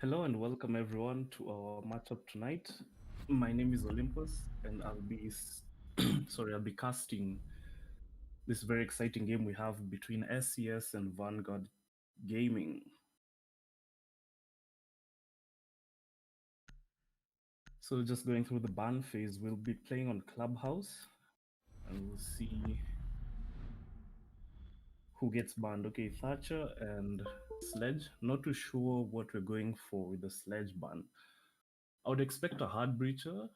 Hello and welcome everyone to our matchup tonight. My name is Olympus, and I'll be I'll be casting this very exciting game we have between SES and Vanguard Gaming. So just going through the ban phase, we'll be playing on Clubhouse, and we'll see who gets banned. Okay, Thatcher and Sledge. Not too sure what we're going for with the Sledge ban. I would expect a hard breacher,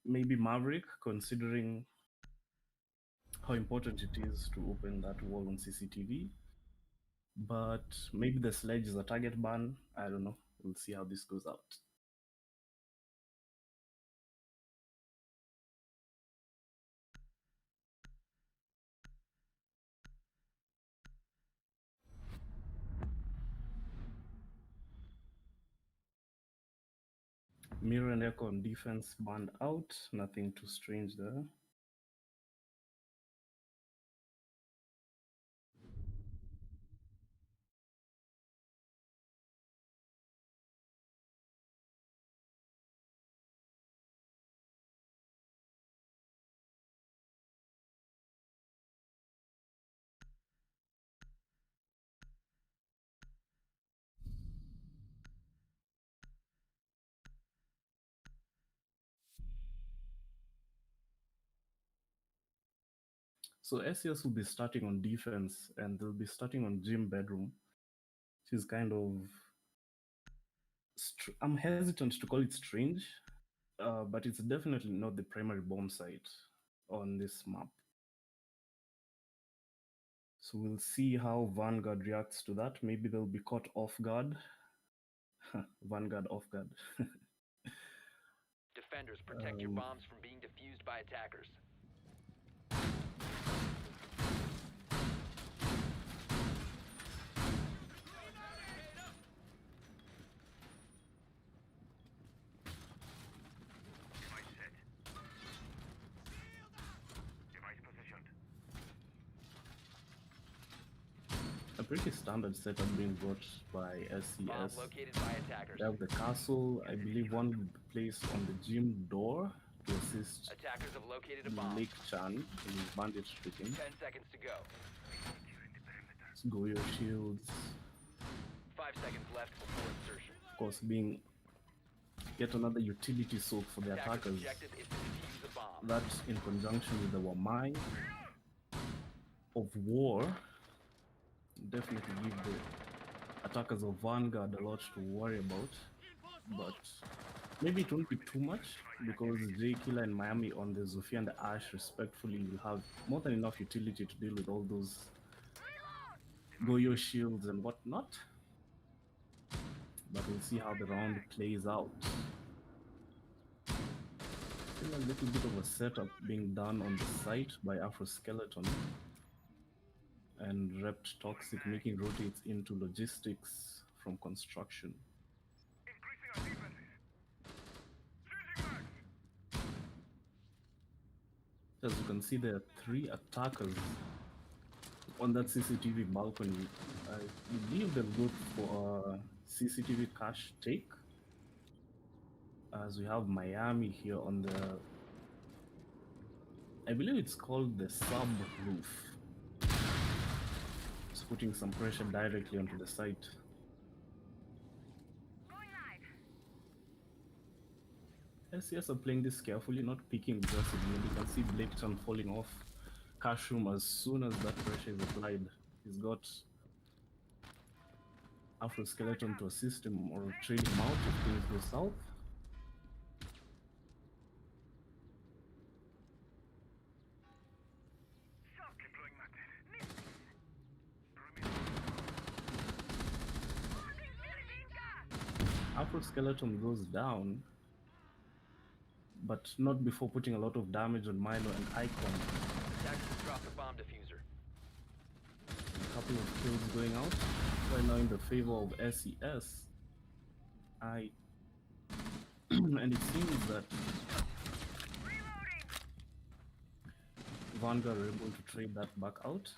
maybe Maverick, considering how important it is to open that wall on CCTV. But maybe the Sledge is a target ban. I don't know. We'll see how this goes out. Mirror and Echo on defense banned out. Nothing too strange there. So SES will be starting on defense, and they'll be starting on gym bedroom, which is kind of I'm hesitant to call it strange, but it's definitely not the primary bomb site on this map. So we'll see how Vanguard reacts to that. Maybe they'll be caught off guard. Vanguard off guard. Defenders, protect your bombs from being defused by attackers. Device set. Device positioned. pretty standard setup being brought by Bomb SES. located by attackers. They have the castle. I believe one will be placed on the gym door to assist Attackers have located a bomb. Lake Chan in his bandit tricking. 10 seconds to go. Let's go your shields. 5 seconds left before insertion. Of course, being yet another utility soak for the Attacker's attackers. objective is to defuse the bomb. That in conjunction with the Wamai of War definitely give the attackers of Vanguard a lot to worry about. But maybe it won't be too much because J Killer and Miami on the Zofia and the Ash respectfully will have more than enough utility to deal with all those Goyo shields and whatnot. But we'll see how the round plays out. Still a little bit of a setup being done on the site by Afro Skeleton and Rept Toxic making rotates into logistics from construction. As you can see, there are 3 attackers on that CCTV balcony. I believe they'll go for a CCTV cache take, as we have Miami here on the, I believe it's called the sub roof. It's putting some pressure directly onto the site. SES are playing this carefully, not peeking aggressively. You can see Blaketon falling off cash room as soon as that pressure is applied. He's got Afro Skeleton to assist him or trail him out if things go south. Afro Skeleton goes down, but not before putting a lot of damage on Milo and Icon. Attackers drop the bomb diffuser. A couple of kills going out. Right now in the favor of SES. And it seems that Vanguard are able to trade that back out,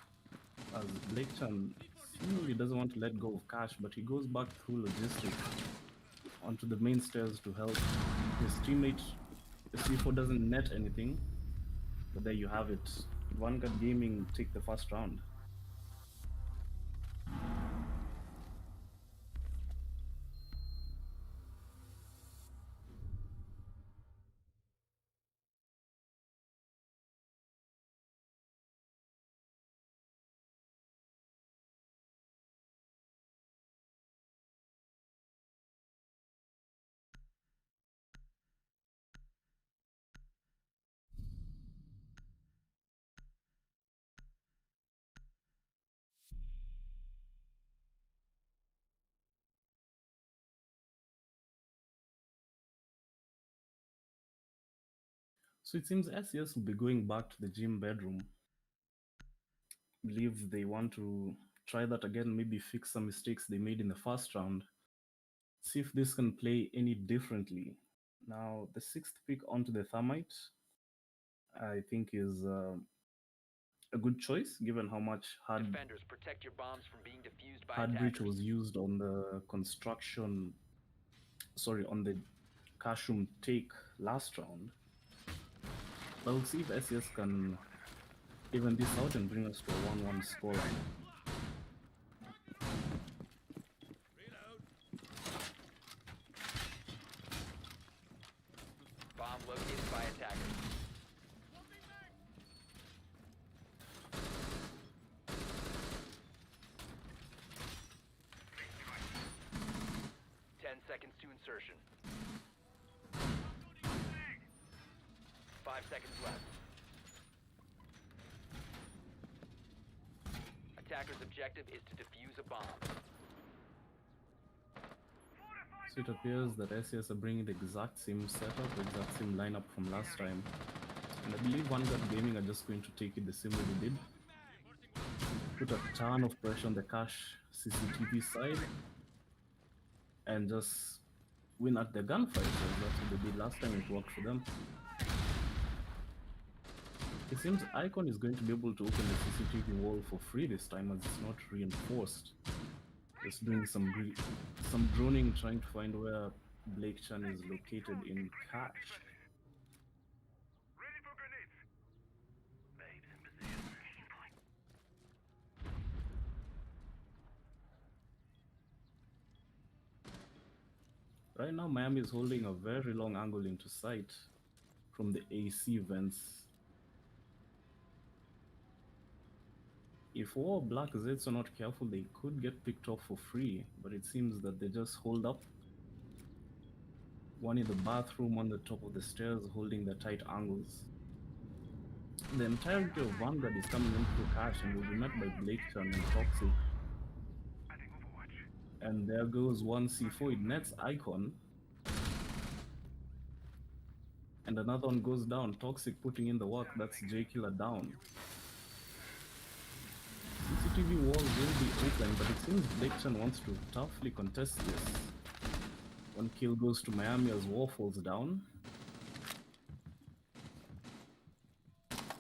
as Blakechan seemingly doesn't want to let go of cash, but he goes back through logistics onto the main stairs to help his teammate. The C4 doesn't net anything, but there you have it. Vanguard Gaming take the first round. So it seems SES will be going back to the gym bedroom. Believe they want to try that again, maybe fix some mistakes they made in the first round. See if this can play any differently. Now, the 6th pick onto the Thermite, I think is a good choice, given how much hard Defenders, protect your bombs from being defused by hard breach attackers. was used on the construction, sorry, on the cash room take last round. But we'll see if SES can even this out and bring us to a 1-1 scoreline. Bomb located by attackers. Seconds to insertion. 5 seconds left. Attacker's objective is to defuse a bomb. So it appears that SES are bringing the exact same setup, the exact same lineup from last time. And I believe Vanguard Gaming are just going to take it the same way they did. Put a ton of pressure on the cache CCTV side and just win at the gunfight. So that's what they did last time, it worked for them. It seems Icon is going to be able to open the CCTV wall for free this time, as it's not reinforced. Just doing some droning, trying to find where Blake Chan is located in cache. Right now, Miami is holding a very long angle into sight from the AC vents. If all Black Zeds are not careful, they could get picked off for free, but it seems that they just hold up. One in the bathroom, on the top of the stairs, holding the tight angles. The entirety of Vanguard is coming in through cache and will be met by Blake Chan and Toxic. And there goes one C4, it nets Icon. And another one goes down, Toxic putting in the work, that's J Killer down. CCTV wall will be open, but it seems Blake Chan wants to toughly contest this. One kill goes to Miami as wall falls down.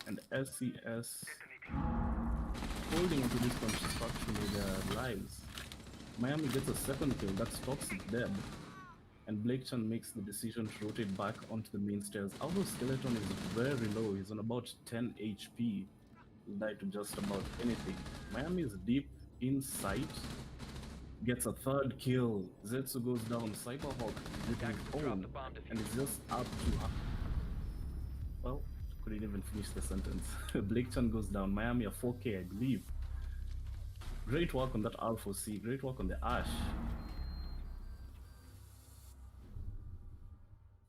And SES holding onto this construction with their lives. Miami gets a second kill, that's Toxic dead. And Blake Chan makes the decision to rotate back onto the main stairs. Although Skeleton is very low, he's on about 10 HP. He'll die to just about anything. Miami is deep in sight. Gets a third kill. Zetsu goes down. Cyberhawk with his own. And it's just up to... Well, couldn't even finish the sentence. Blake Chan goes down. Miami a 4K, I believe. Great work on that R4C. Great work on the Ash.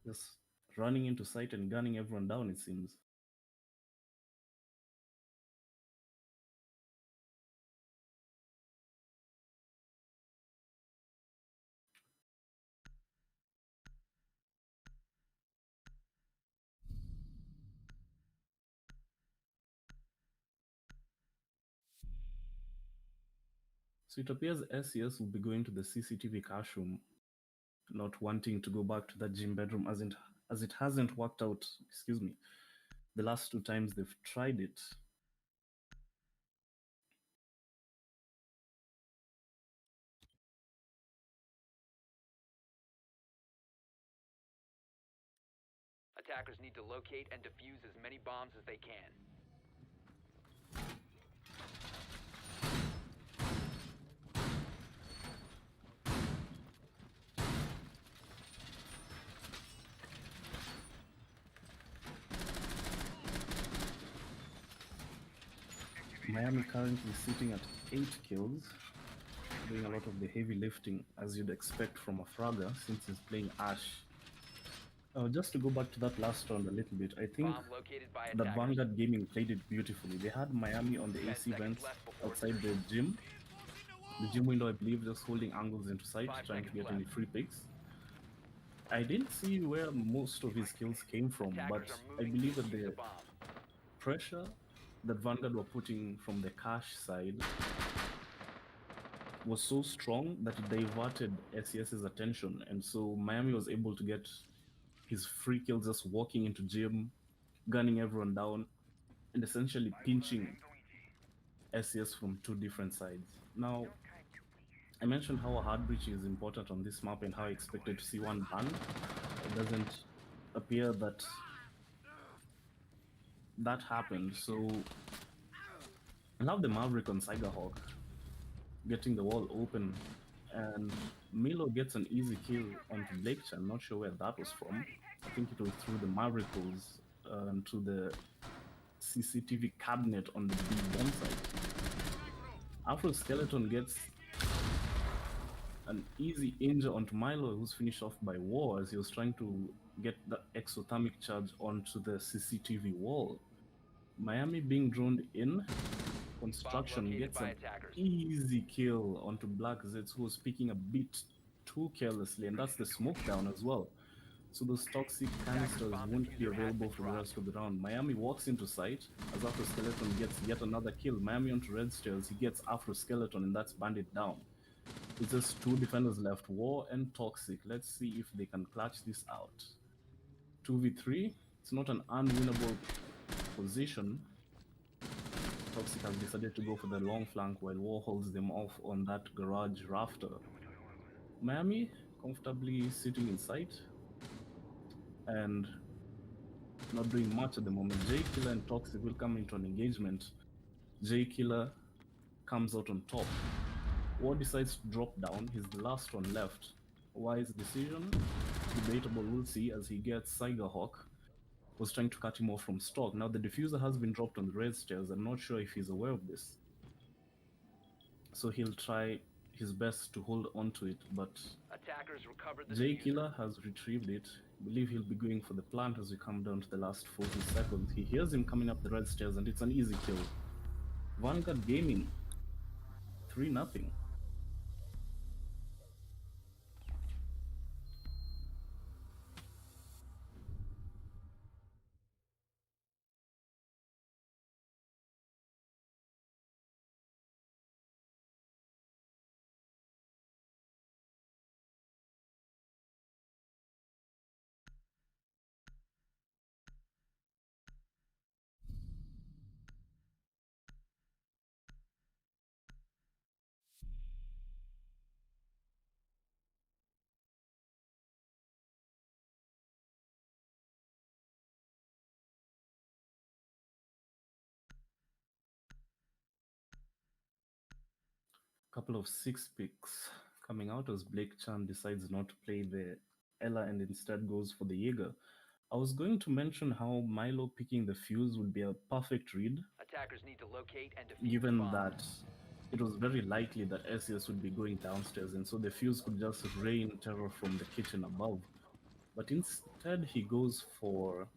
Just running into sight and gunning everyone down, it seems. So it appears SES will be going to the CCTV cache room, not wanting to go back to that gym bedroom as it hasn't worked out, excuse me, the last 2 times they've tried it. Attackers need to locate and defuse as many bombs as they can. Miami currently sitting at 8 kills, doing a lot of the heavy lifting as you'd expect from a fragger since he's playing Ash. Just to go back to that last round a little bit, I think Bomb located by that attackers. Vanguard Gaming played it beautifully. They had Miami on the 10 AC seconds vents left before outside the insertion. gym window, I believe, just holding angles into sight, 5 trying to seconds get any left. free picks. I didn't see where most of his kills came from, but Attackers are I moving believe to that defuse the a bomb. pressure that Vanguard were putting from the cache side was so strong that it diverted SES's attention, and so Miami was able to get his free kills just walking into gym, gunning everyone down, and essentially pinching SES from 2 different sides. Now, I mentioned how a hard breach is important on this map and how I expected to see one banned. It doesn't appear that that happened, so I love the Maverick on Cyberhawk getting the wall open, and Milo gets an easy kill onto Blake Chan. Not sure where that was from. I think it was through the Maverick holes to the CCTV cabinet on the B1 side. Afro Skeleton gets an easy injure onto Milo, who's finished off by War as he was trying to get the exothermic charge onto the CCTV wall. Miami being droned in, construction located gets by an attackers. easy kill onto Black Zeds, who was picking a bit too carelessly, and that's the smoke down as well. So those toxic canisters won't be available for the rest of the round. Miami walks into sight as Afro Skeleton gets yet another kill. Miami onto red stairs, he gets Afro Skeleton, and that's Bandit down. It's just 2 defenders left, War and Toxic. Let's see if they can clutch this out. 2v3, it's not an unwinnable position, Toxic has decided to go for the long flank while War holds them off on that garage rafter. Miami comfortably sitting inside and not doing much at the moment. J Killer and Toxic will come into an engagement. J Killer comes out on top. War decides to drop down. He's the last one left. Wise decision? Debatable, we'll see, as he gets Cyberhawk, was trying to cut him off from stock. Now the diffuser has been dropped on the red stairs. I'm not sure if he's aware of this. So he'll try his best to hold on to it, but Attackers recovered the J diffuser. Killer has retrieved it. I believe he'll be going for the plant as we come down to the last 40 seconds. He hears him coming up the red stairs and it's an easy kill. Vanguard Gaming, 3-0. Couple of 6 picks coming out as Blake Chan decides not to play the Ella and instead goes for the Jaeger. I was going to mention how Milo picking the fuse would be a perfect read, Attackers need to locate and defuse the given bomb. that it was very likely that SES would be going downstairs, and so the fuse could just rain terror from the kitchen above. But instead, he goes for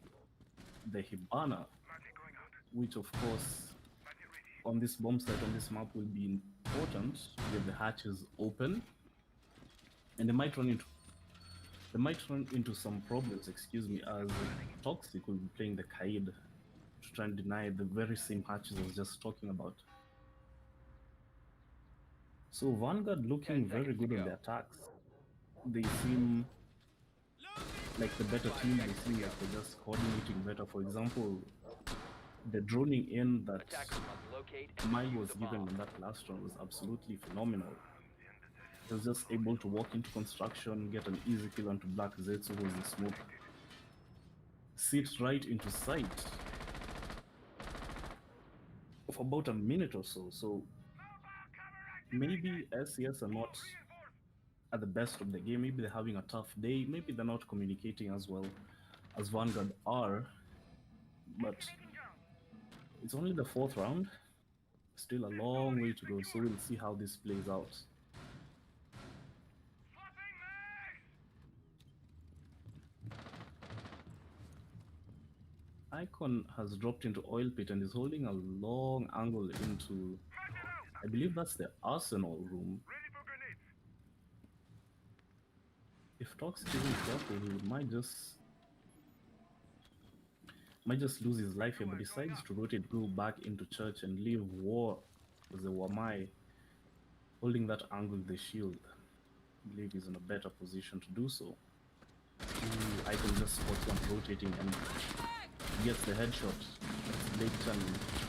the Hibana, which, of course, on this bomb site on this map will be important with the hatches open, and they might run into some problems. Excuse me, as Toxic will be playing the Kaid to try and deny the very same hatches I was just talking about. So Vanguard looking 10 very seconds to good on go. the attacks. They seem like the better 5 team. They seconds to seem go. like they're just coordinating better. For example, the droning in that Attackers must locate and Mile defuse was the given bomb. in that last round was absolutely phenomenal. He was just able to walk into construction, get an easy kill onto Black Zetsu, who was in smoke, sit right into sight for about a minute or so. So maybe SES are not at the best of the game. Maybe they're having a tough day. Maybe they're not communicating as well as Vanguard are. But it's only the 4th round. Still a long way to go. So we'll see how this plays out. Icon has dropped into oil pit and is holding a long angle into, I believe that's the arsenal room. If Toxic isn't careful, he might just lose his life here, but decides to rotate, go back into church and leave War as the Wamai holding that angle with the shield. I believe he's in a better position to do so. Ooh, Icon just spots one rotating and gets the headshot. That's Blake Chan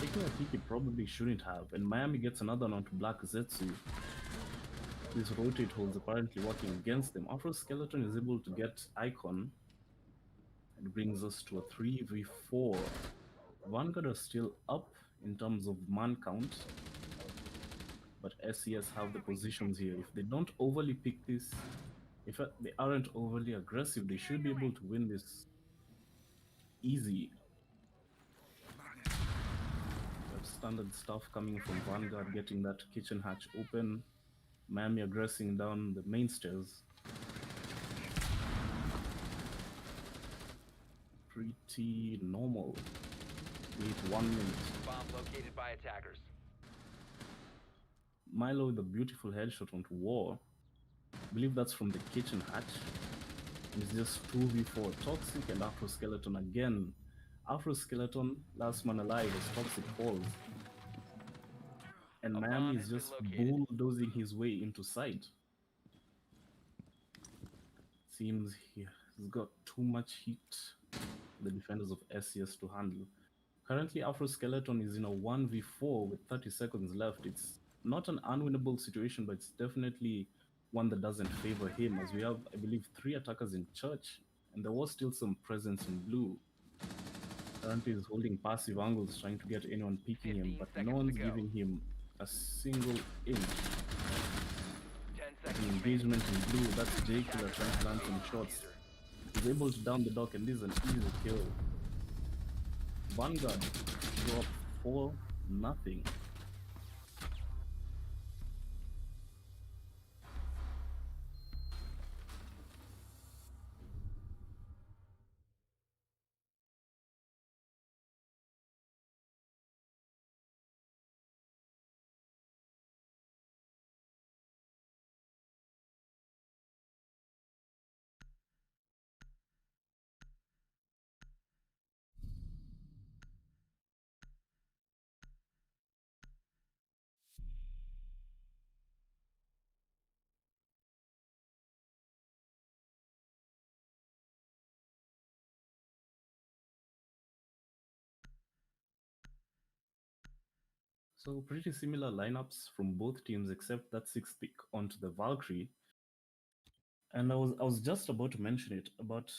taking a peek he probably shouldn't have, and Miami gets another one onto Black Zetsu. These rotate holds apparently working against them. Afro Skeleton is able to get Icon and brings us to a 3v4. Vanguard are still up in terms of man count, but SES have the positions here. If they don't overly pick this, if they aren't overly aggressive, they should be able to win this easy. We have standard stuff coming from Vanguard, getting that kitchen hatch open. Miami aggressing down the main stairs. Pretty normal. Wait 1 minute. Bomb located by attackers. Milo with a beautiful headshot onto War. I believe that's from the kitchen hatch. And it's just 2v4. Toxic and Afro Skeleton again. Afro Skeleton, last man alive as Toxic falls. And A Miami bomb is has been just located. bulldozing his way into sight. Seems he's got too much heat for the defenders of SES to handle. Currently, Afro Skeleton is in a 1v4 with 30 seconds left. It's not an unwinnable situation, but it's definitely one that doesn't favor him, as we have, I believe, 3 attackers in church, and there was still some presence in blue. Currently, he's holding passive angles, trying to get anyone peeking him, 15 but no seconds to one's go. giving him a single inch. 10 The seconds remaining. engagement in blue, that's J Killer Attackers trying are to land some activating the shots. diffuser. He's able to down the dock, and this is an easy kill. Vanguard drop 4-0. So pretty similar lineups from both teams, except that sixth pick onto the Valkyrie. And I was just about to mention it about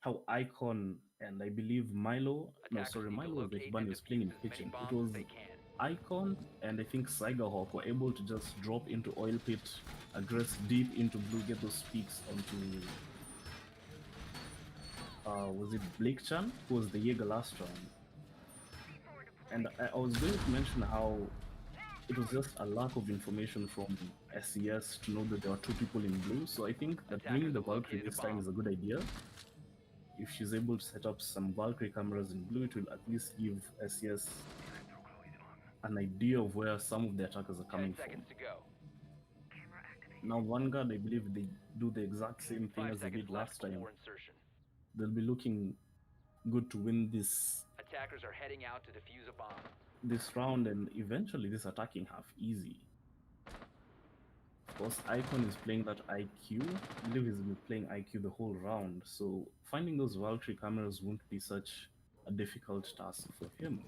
how Icon and I believe Milo, no Attackers sorry, need to Milo was the locate one and who was playing defuse in as many kitchen. It bombs as was they can. Icon and I think Hawk were able to just drop into oil pit, aggress deep into blue, get those peaks onto was it Blake Chan, who was the Jaeger last round. And I was going to mention how it was just a lack of information from SES to know that there were 2 people in blue. So I think that bringing Attackers the have Valkyrie located a this time bomb. is a good idea. If she's able to set up some Valkyrie cameras in blue, it will at least give SES an idea of where some of the attackers are 10 coming from. seconds to go. Now, Vanguard, I believe they do the exact same thing 5 as they seconds did left last time. before insertion. They'll be looking good to win Attackers are heading out to defuse a bomb. this round and eventually this attacking half easy. Of course, Icon is playing that IQ. I believe he's been playing IQ the whole round, so finding those Valkyrie cameras won't be such a difficult task for him.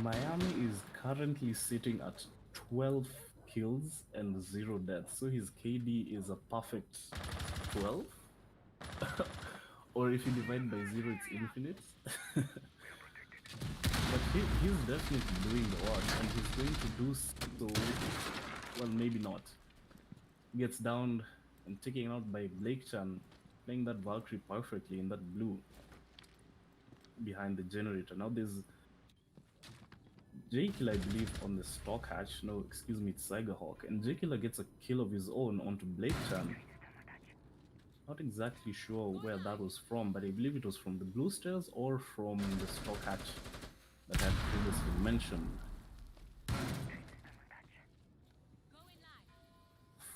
Miami is currently sitting at 12 kills and 0 deaths, so his KD is a perfect 12. Or if you divide by 0, it's infinite. But he's definitely doing the work, and he's going to do so. Well, maybe not. Gets down and taken out by Blake Chan, playing that Valkyrie perfectly in that blue behind the generator. Now there's J-Killer, I believe, on the stock hatch. No, excuse me, it's Hawk. And J-Killer gets a kill of his own onto Blake Chan. Not exactly sure where that was from, but I believe it was from the blue stairs or from the stock hatch that I had previously mentioned.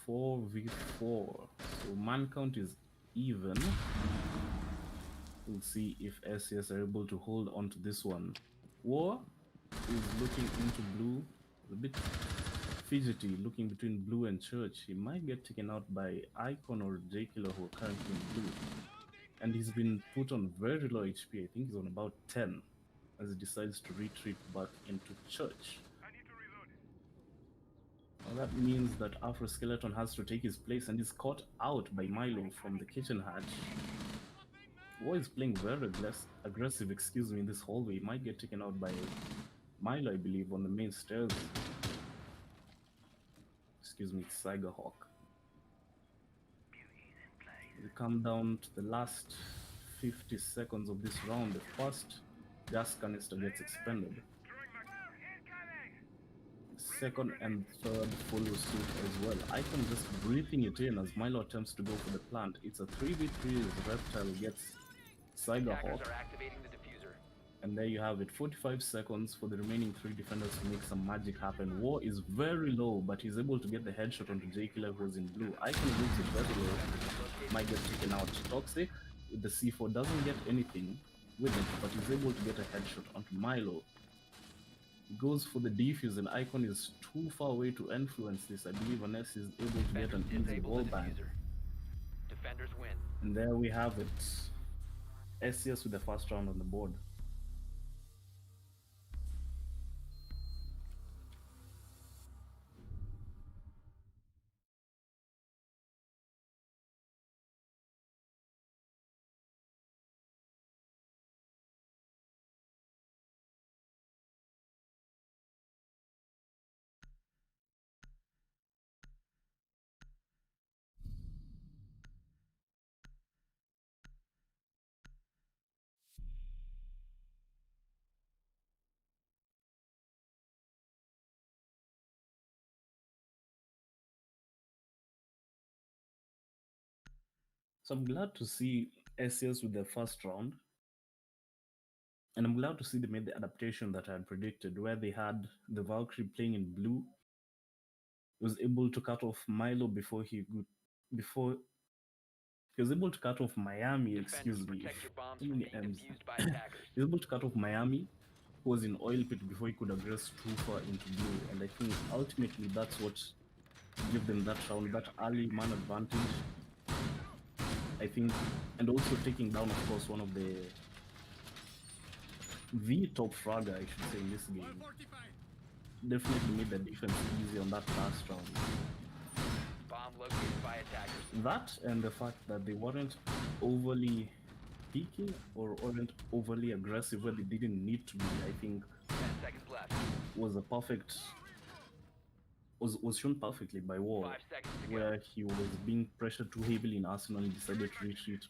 4v4. So man count is even. We'll see if SES are able to hold on to this one. War is looking into blue, a bit fidgety, looking between blue and church. He might get taken out by Icon or J Killer, who are currently in blue. And he's been put on very low HP. I think he's on about 10 as he decides to retreat back into church. Now that means that Afro Skeleton has to take his place and is caught out by Milo from the kitchen hatch. War is playing very aggressive, in this hallway. He might get taken out by Milo, I believe, on the main stairs. Excuse me, it's Hawk. We come down to the last 50 seconds of this round. The first gas canister gets expended. Second and third follow suit as well. Icon just breathing it in as Milo attempts to go for the plant. It's a 3v3 as Reptile gets Attackers Hawk. are activating the diffuser. And there you have it, 45 seconds for the remaining 3 defenders to make some magic happen. War is very low, but he's able to get the headshot onto J Killer, who's in blue. Icon looks it very low, might get taken out. Toxic with the C4 doesn't get anything with it, but he's able to get a headshot onto Milo. Goes for the defuse, and Icon is too far away to influence this. I believe unless he's able to get Defenders an easy disable wall the bang. diffuser. Defenders win. And there we have it. SES with the first round on the board. So I'm glad to see SES with the first round. And I'm glad to see they made the adaptation that I had predicted, where they had the Valkyrie playing in blue. He was able to cut off Milo before he was able to cut off Miami, Defenders, excuse me. protect your bombs So from many being M's. defused by He attackers. was able to cut off Miami, who was in oil pit before he could aggress too far into blue. And I think ultimately that's what gave them that round, that early man advantage. I think, and also taking down, of course, one of the top fragger, I should say, in this game. Definitely made the defense easy on that last round. Bomb located by attackers. That and the fact that they weren't overly peaky or weren't overly aggressive where they didn't need to be, I think 10 seconds left. was a perfect was shown perfectly by War, 5 seconds to go. where he was being pressured too heavily in Arsenal and decided to retreat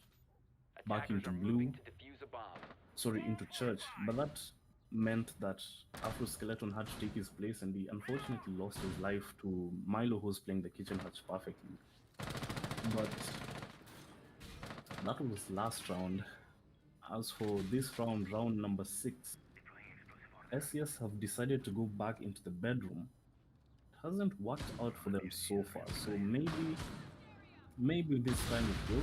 back Attackers into are blue, moving to defuse a bomb. into church. But that meant that Afro Skeleton had to take his place, and he unfortunately lost his life to Milo, who was playing the kitchen hutch perfectly. But that was last round. As for this round, round number 6, SES have decided to go back into the bedroom. It hasn't worked out for them so far, so maybe this time it will.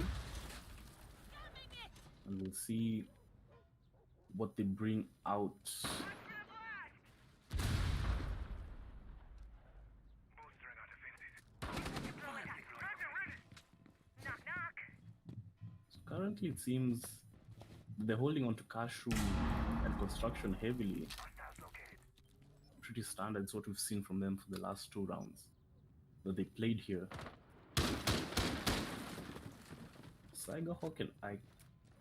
And we'll see what they bring out. So currently it seems they're holding on to cash room and construction heavily. Pretty standard, it's what we've seen from them for the last 2 rounds that they played here. Cyberhawk and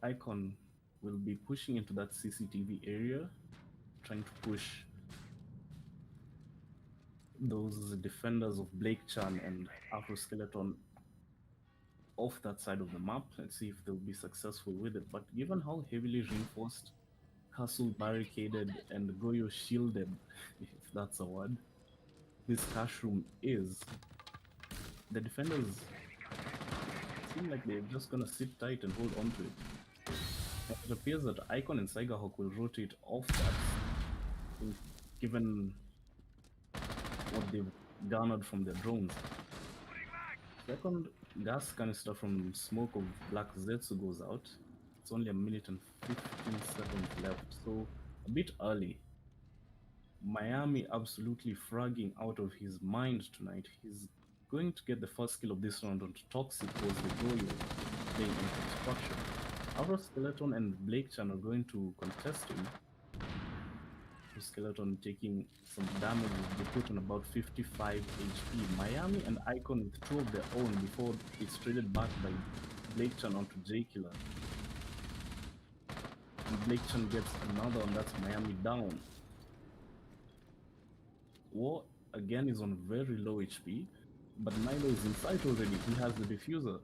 Icon will be pushing into that CCTV area, trying to push those defenders of Blake Chan and Afro Skeleton off that side of the map. Let's see if they'll be successful with it. But given how heavily reinforced, castle barricaded, and Goyo shielded, if that's a word, this cash room is, the defenders seem like they're just gonna sit tight and hold on to it. And it appears that Icon and Cyberhawk will rotate off that, given what they've garnered from their drones. Second gas canister from smoke of Black Zetsu goes out. It's only 1 minute and 15 seconds left, so a bit early. Miami absolutely fragging out of his mind tonight. He's going to get the first kill of this round on Toxic, was the Goyo playing in construction. Afro Skeleton and Blake Chan are going to contest him. Afro Skeleton taking some damage, they put on about 55 HP. Miami and Icon with 2 of their own before it's traded back by Blake Chan onto J Killer. And Blake Chan gets another one, that's Miami down. War again is on very low HP, but Milo is inside already. He has the diffuser.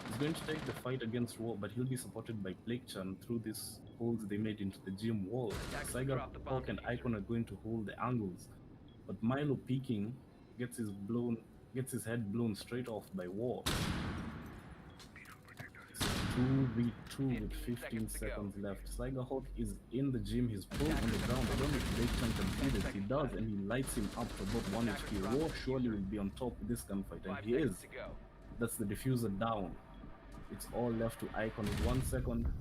He's going to take the fight against War, but he'll be supported by Blake Chan through these holes they made into the gym wall. Cyberhawk and Icon are going to hold the angles, but Milo peeking gets his head blown straight off by War. 2v2 with 15 seconds left. Cyberhawk is in the gym, he's pulled on the ground. I don't know if Blake Chan can feed it. He does, and he lights him up to about 1 HP. War surely will be on top of this gunfight, and he is. That's the diffuser down. It's all left to Icon with 1 second.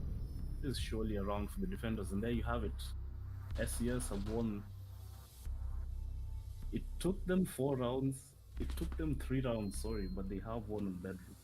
This is surely a round for the defenders, and there you have it. SES have won It took them 4 rounds. It took them 3 rounds, sorry, but they have won on bedroom.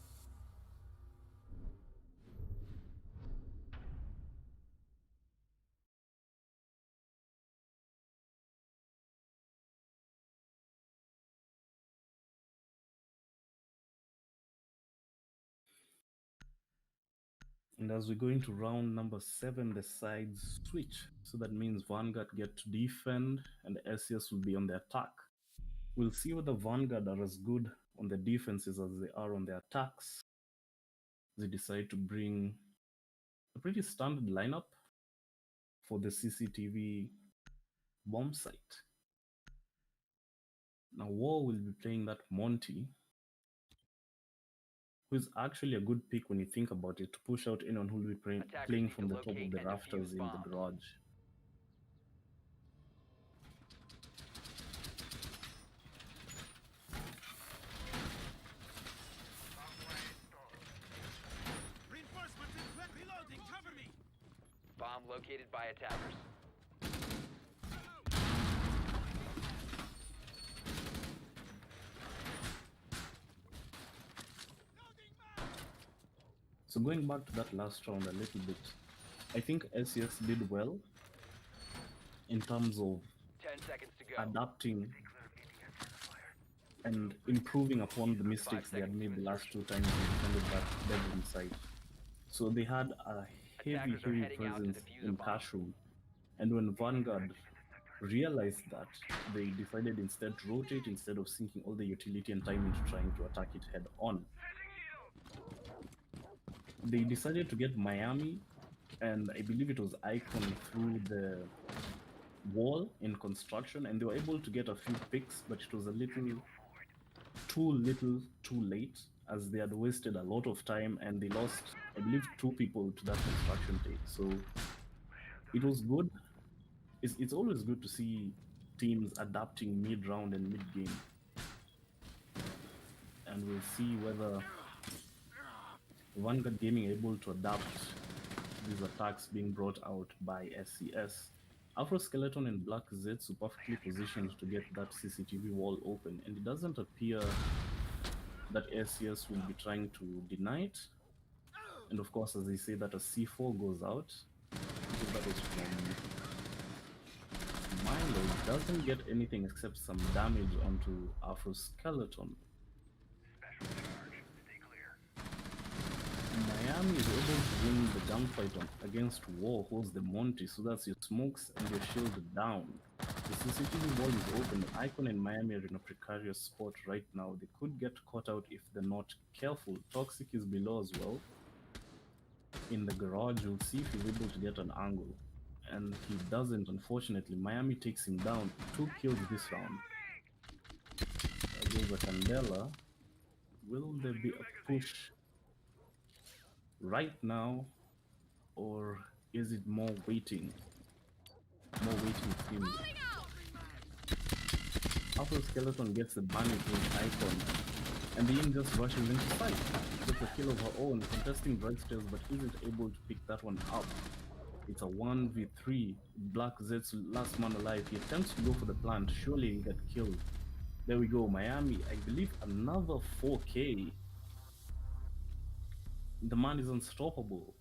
And as we go into round number 7, the sides switch. So that means Vanguard get to defend and SES will be on the attack. We'll see whether Vanguard are as good on the defenses as they are on the attacks. They decide to bring a pretty standard lineup for the CCTV bomb site. Now War will be playing that Monty, who is actually a good pick when you think about it, to push out anyone who will be Attackers playing need to from the top of locate the and rafters defuse in the bombs. garage. Reinforcements in quick reloading. Cover me. Bomb located by attackers. So going back to that last round a little bit, I think SES did well in terms of 10 seconds to go. adapting and improving upon the mistakes they had made the last 2 times they defended that bedroom site. So they had a heavy, Attackers are heavy heading out to presence defuse a in bomb. cash room. And when Vanguard realized that, they decided instead to rotate instead of sinking all the utility and time into trying to attack it head on. They decided to get Miami, and I believe it was Icon through the wall in construction, and they were able to get a few picks, but it was a little, too late, as they had wasted a lot of time and they lost, I believe, 2 people to that construction take. So it was good. It's always good to see teams adapting mid-round and mid-game, and we'll see whether Vanguard Gaming able to adapt these attacks being brought out by SES. Afro Skeleton and Black Zetsu perfectly positioned to get that CCTV wall open, and it doesn't appear that SES will be trying to deny it. And of course, as they say, that a C4 goes out, because that was from Milo, it doesn't get anything except some damage onto Afro Skeleton. Miami is able to win the gunfight against War, holds the Monty, so that's your smokes and your shield down. The CCTV wall is open. Icon and Miami are in a precarious spot right now. They could get caught out if they're not careful. Toxic is below as well. In the garage, you'll see if he's able to get an angle. And he doesn't, unfortunately. Miami takes him down. 2 kills this round. There goes a Candela. Will there be a push right now, or is it more waiting? More waiting team. After Skeleton gets the bunny to Icon, and the Yin just rushes into fight. Gets a kill of her own, contesting Dragstairs, but isn't able to pick that one up. It's a 1v3. Black Zetsu, last man alive. He attempts to go for the plant. Surely he'll get killed. There we go. Miami, I believe another 4K. The man is unstoppable.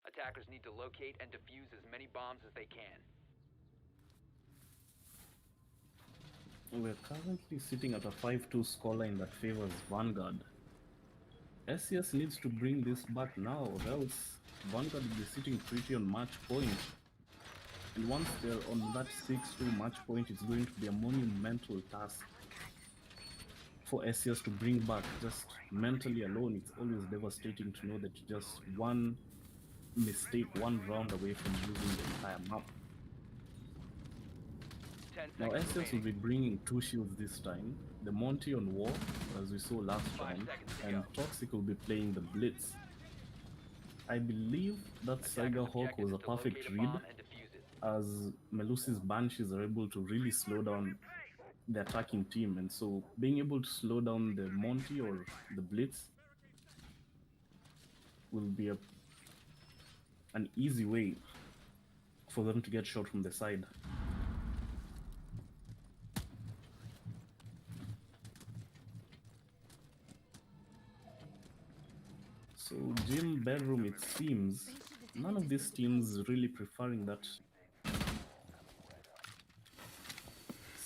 Attackers need to locate and defuse as many bombs as they can. We're currently sitting at a 5-2 scoreline that favors Vanguard. SES needs to bring this back now, or else Vanguard will be sitting pretty on match point. And once they're on that 6-2 match point, it's going to be a monumental task for SES to bring back. Just mentally alone, it's always devastating to know that you're just one mistake, one round away from losing the entire map. 10 Now seconds SES will remaining. be bringing 2 shields this time, the Monty on War, as we saw last 5 round, seconds to and go. Toxic will be playing the Blitz. I believe that Attackers' Hawk objective was is a to locate perfect a read, bomb and defuse it. as Melusi's Banshees are able to really slow down the attacking team, and so being able to slow down the Monty or the Blitz will be an easy way for them to get shot from the side. So gym bedroom, it seems none of these teams really preferring that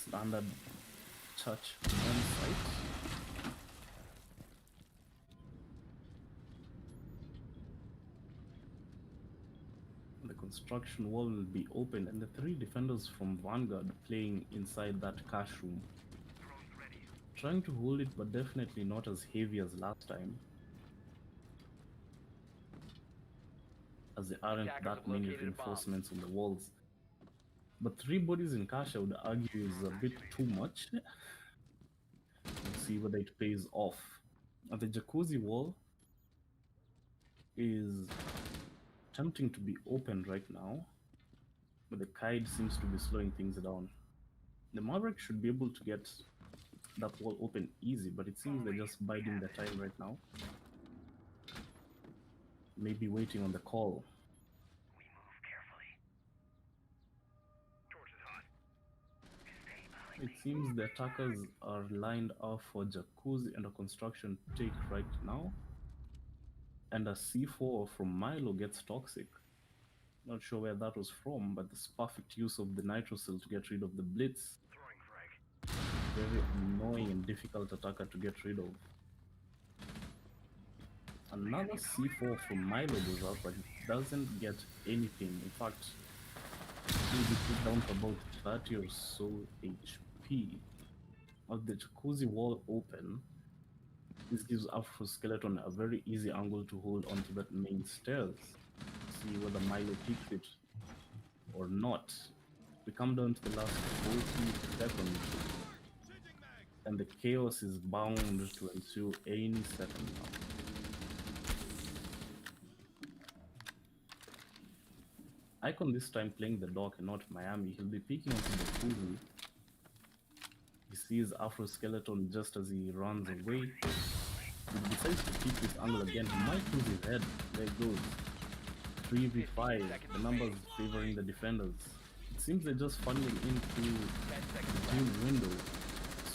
standard church on site. The construction wall will be open, and the 3 defenders from Vanguard playing inside that cash room. Trying to hold it, but definitely not as heavy as last time, as there aren't Attackers that have many located a bomb. reinforcements on the walls. But 3 bodies in cash, I would argue, is a bit too much. Let's see whether it pays off. And the jacuzzi wall is tempting to be opened right now, but the Kaid seems to be slowing things down. The Maverick should be able to get that wall open easy, but it seems they're just biding their time right now. Maybe waiting on the call. We move carefully. Torch is hot. Stay behind It seems the attackers are lined up for jacuzzi and a construction take right now. And a C4 from Milo gets toxic. Not sure where that was from, but this perfect use of the nitrocell to get rid of the blitz. throwing frag. Very annoying and difficult attacker to get rid of. Another C4 from Milo goes out, but it doesn't get anything. In fact, he'll be put down to about 30 or so HP. With the jacuzzi wall open, this gives Afro Skeleton a very easy angle to hold onto that main stairs. See whether Milo picks it or not. We come down to the last 40 seconds, and the chaos is bound to ensue any second now. Icon this time playing the dock and not Miami. He'll be peeking onto the Kuzu. He sees Afro Skeleton just as he runs away. He decides to peek this angle again. He might lose his head. There it goes. 3v5. The numbers favoring the defenders. It seems they're just funneling into 10 seconds the left. team window.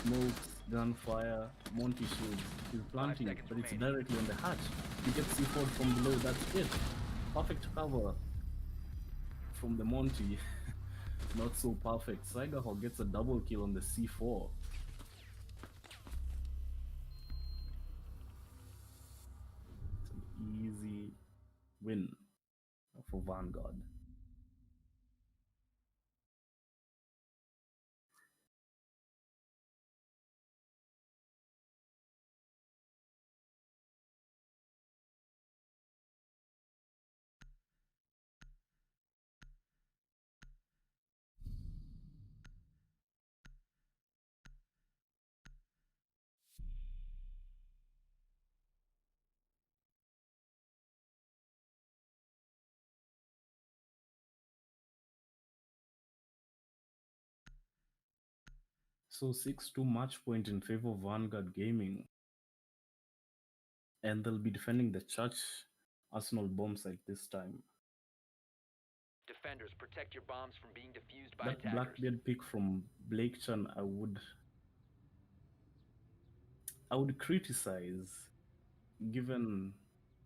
Smokes, gunfire, Monty shields. He's planting it, seconds but it's remaining. directly on the hatch. He gets C4 from below. That's it. Perfect cover from the Monty. Not so perfect. Saigaho gets a double kill on the C4. It's an easy win for Vanguard. So 6-2 match point in favor of Vanguard Gaming. And they'll be defending the church Arsenal bomb site this time. Defenders, protect your bombs from being defused by That attackers. Blackbeard pick from Blake Chan, I would criticize, given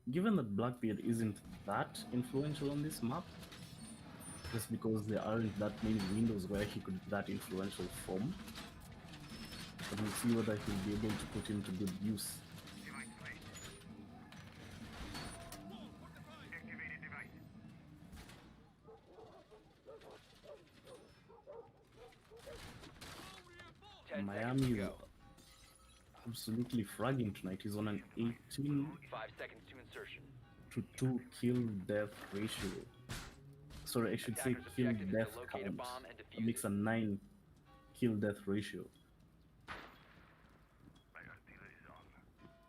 that Blackbeard isn't that influential on this map, just because there aren't that many windows where he could be that influential from. But we'll see whether he'll be able to put him to good use. Device placed. Activated device. Miami to is go. absolutely fragging tonight. He's on an 18 5 seconds to insertion. to 2 kill death ratio. Sorry, I should say Attacker's kill objective is to death locate a count. bomb and That defuse makes it. a 9 kill death ratio.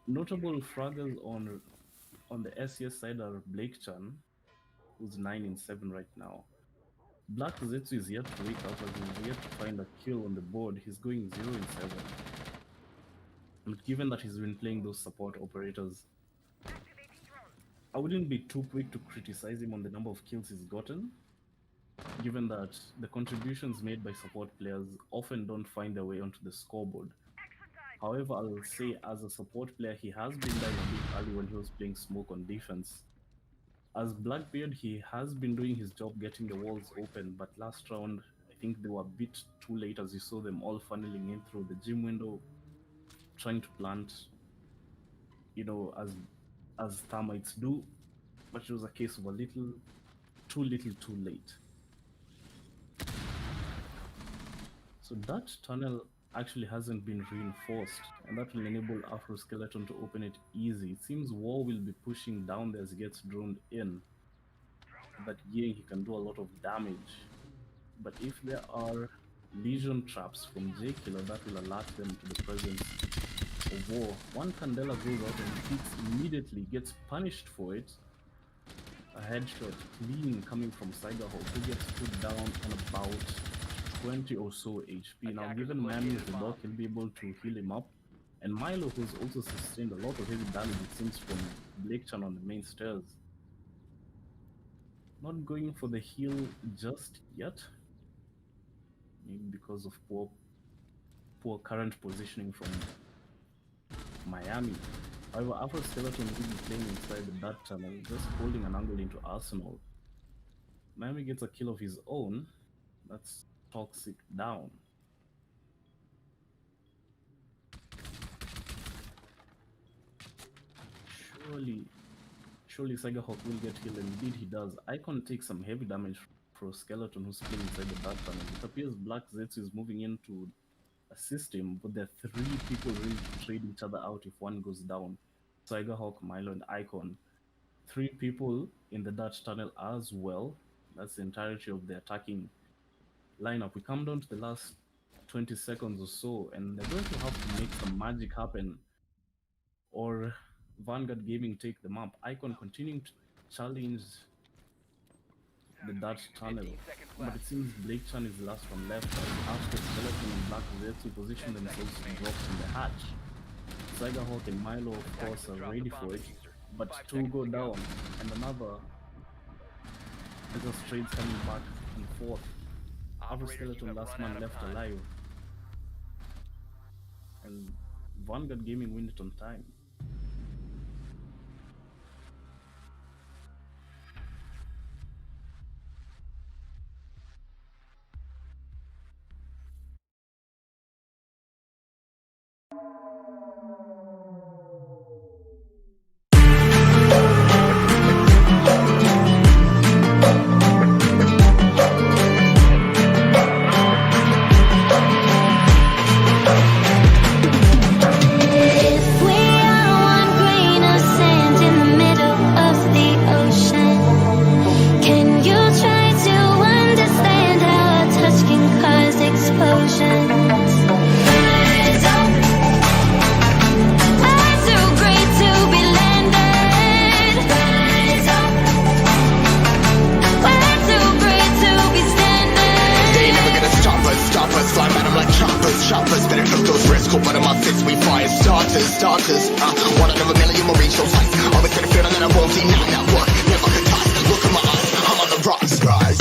Notable fraggers on the SES side are Blake Chan, who's 9 in 7 right now. Black Zetsu is yet to wake up as he's yet to find a kill on the board. He's going 0 in 7. But given that he's been playing those support operators, I wouldn't be too quick to criticize him on the number of kills he's gotten, given that the contributions made by support players often don't find their way onto the scoreboard. However, I'll say as a support player, he has been dying a bit early when he was playing smoke on defense. As Blackbeard, he has been doing his job getting the walls open, but last round, I think they were a bit too late as you saw them all funneling in through the gym window, trying to plant, as termites do, but it was a case of a little too late. So that tunnel actually hasn't been reinforced, and that will enable Afro Skeleton to open it easy. It seems War will be pushing down there as he gets droned in. That Yang, he can do a lot of damage. But if there are lesion traps from J Killer, that will alert them to the presence of War. One Candela goes out and hits immediately, gets punished for it. A headshot clean coming from Cyberhawk, who gets put down on about 20 or so HP. Now, given Miami is the doc, he'll be able to heal him up. And Milo, who's also sustained a lot of heavy damage, it seems, from Blake Chan on the main stairs. Not going for the heal just yet. Maybe because of poor current positioning from Miami. However, Afro Skeleton will be playing inside the dark tunnel, just holding an angle into Arsenal. Miami gets a kill of his own. That's Toxic down. Surely Cyberhawk will get healed, and indeed he does. Icon takes some heavy damage for Skeleton, who's playing inside the dark tunnel. It appears Black Zetsu is moving in to assist him, but there are 3 people ready to trade each other out if one goes down. Cyberhawk, Milo, and Icon. 3 people in the dark tunnel as well. That's the entirety of the attacking lineup. We come down to the last 20 seconds or so, and they're going to have to make some magic happen, or Vanguard Gaming take them up. Icon continuing to challenge the Dutch tunnel, but it seems Blake Chan is the last one left as After Skeleton and Black Zetsu position themselves to drop from the hatch. Cyberhawk and Milo, of course, are ready for it, but 2 go down, and another is just trades coming back and forth. After Skeleton, last man left alive, and Vanguard Gaming win it on time. Starters, one out of a million will reach those heights. Always gonna feel that I won't see now. That work never could toss. Look in my eyes, I'm on the rocks, guys.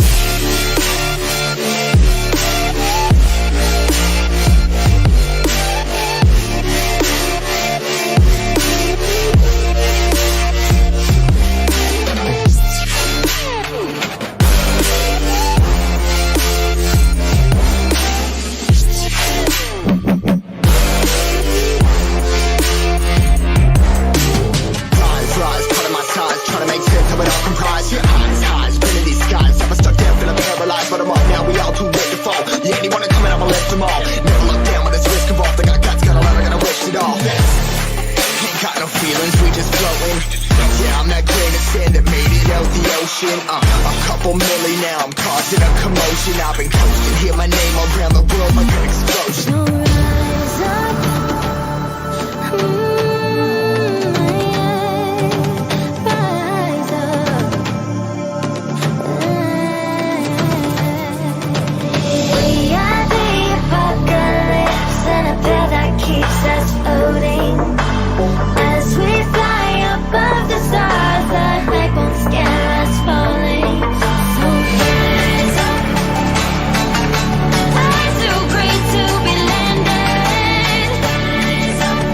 Trying to make motion. A couple milli now, I'm causing a commotion. I've been coasting, hear my name around the world like an explosion. So rise up, rise up. We are the apocalypse, and a pill that keeps us floating. As we fly above the stars, the night won't scare us falling. So rise up. I'm too great to be landed. Rise up.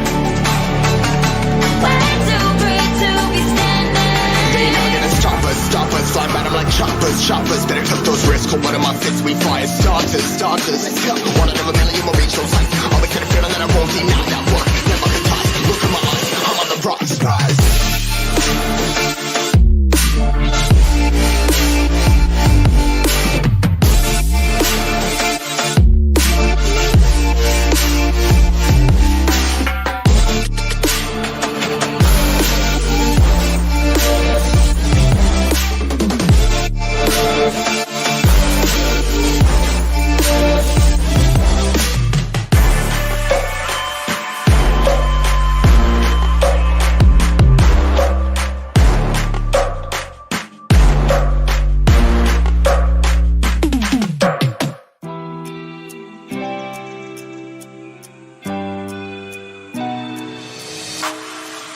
Way too great to be standing. They never gonna stop us, fly by them like choppers. Better took those risks, hold one of my fists, we fire starters. Let's go, one out of a million will reach those heights. Always get a feeling that I won't deny that work, never can toss. Look in my eyes, I'm on the rocks, rise.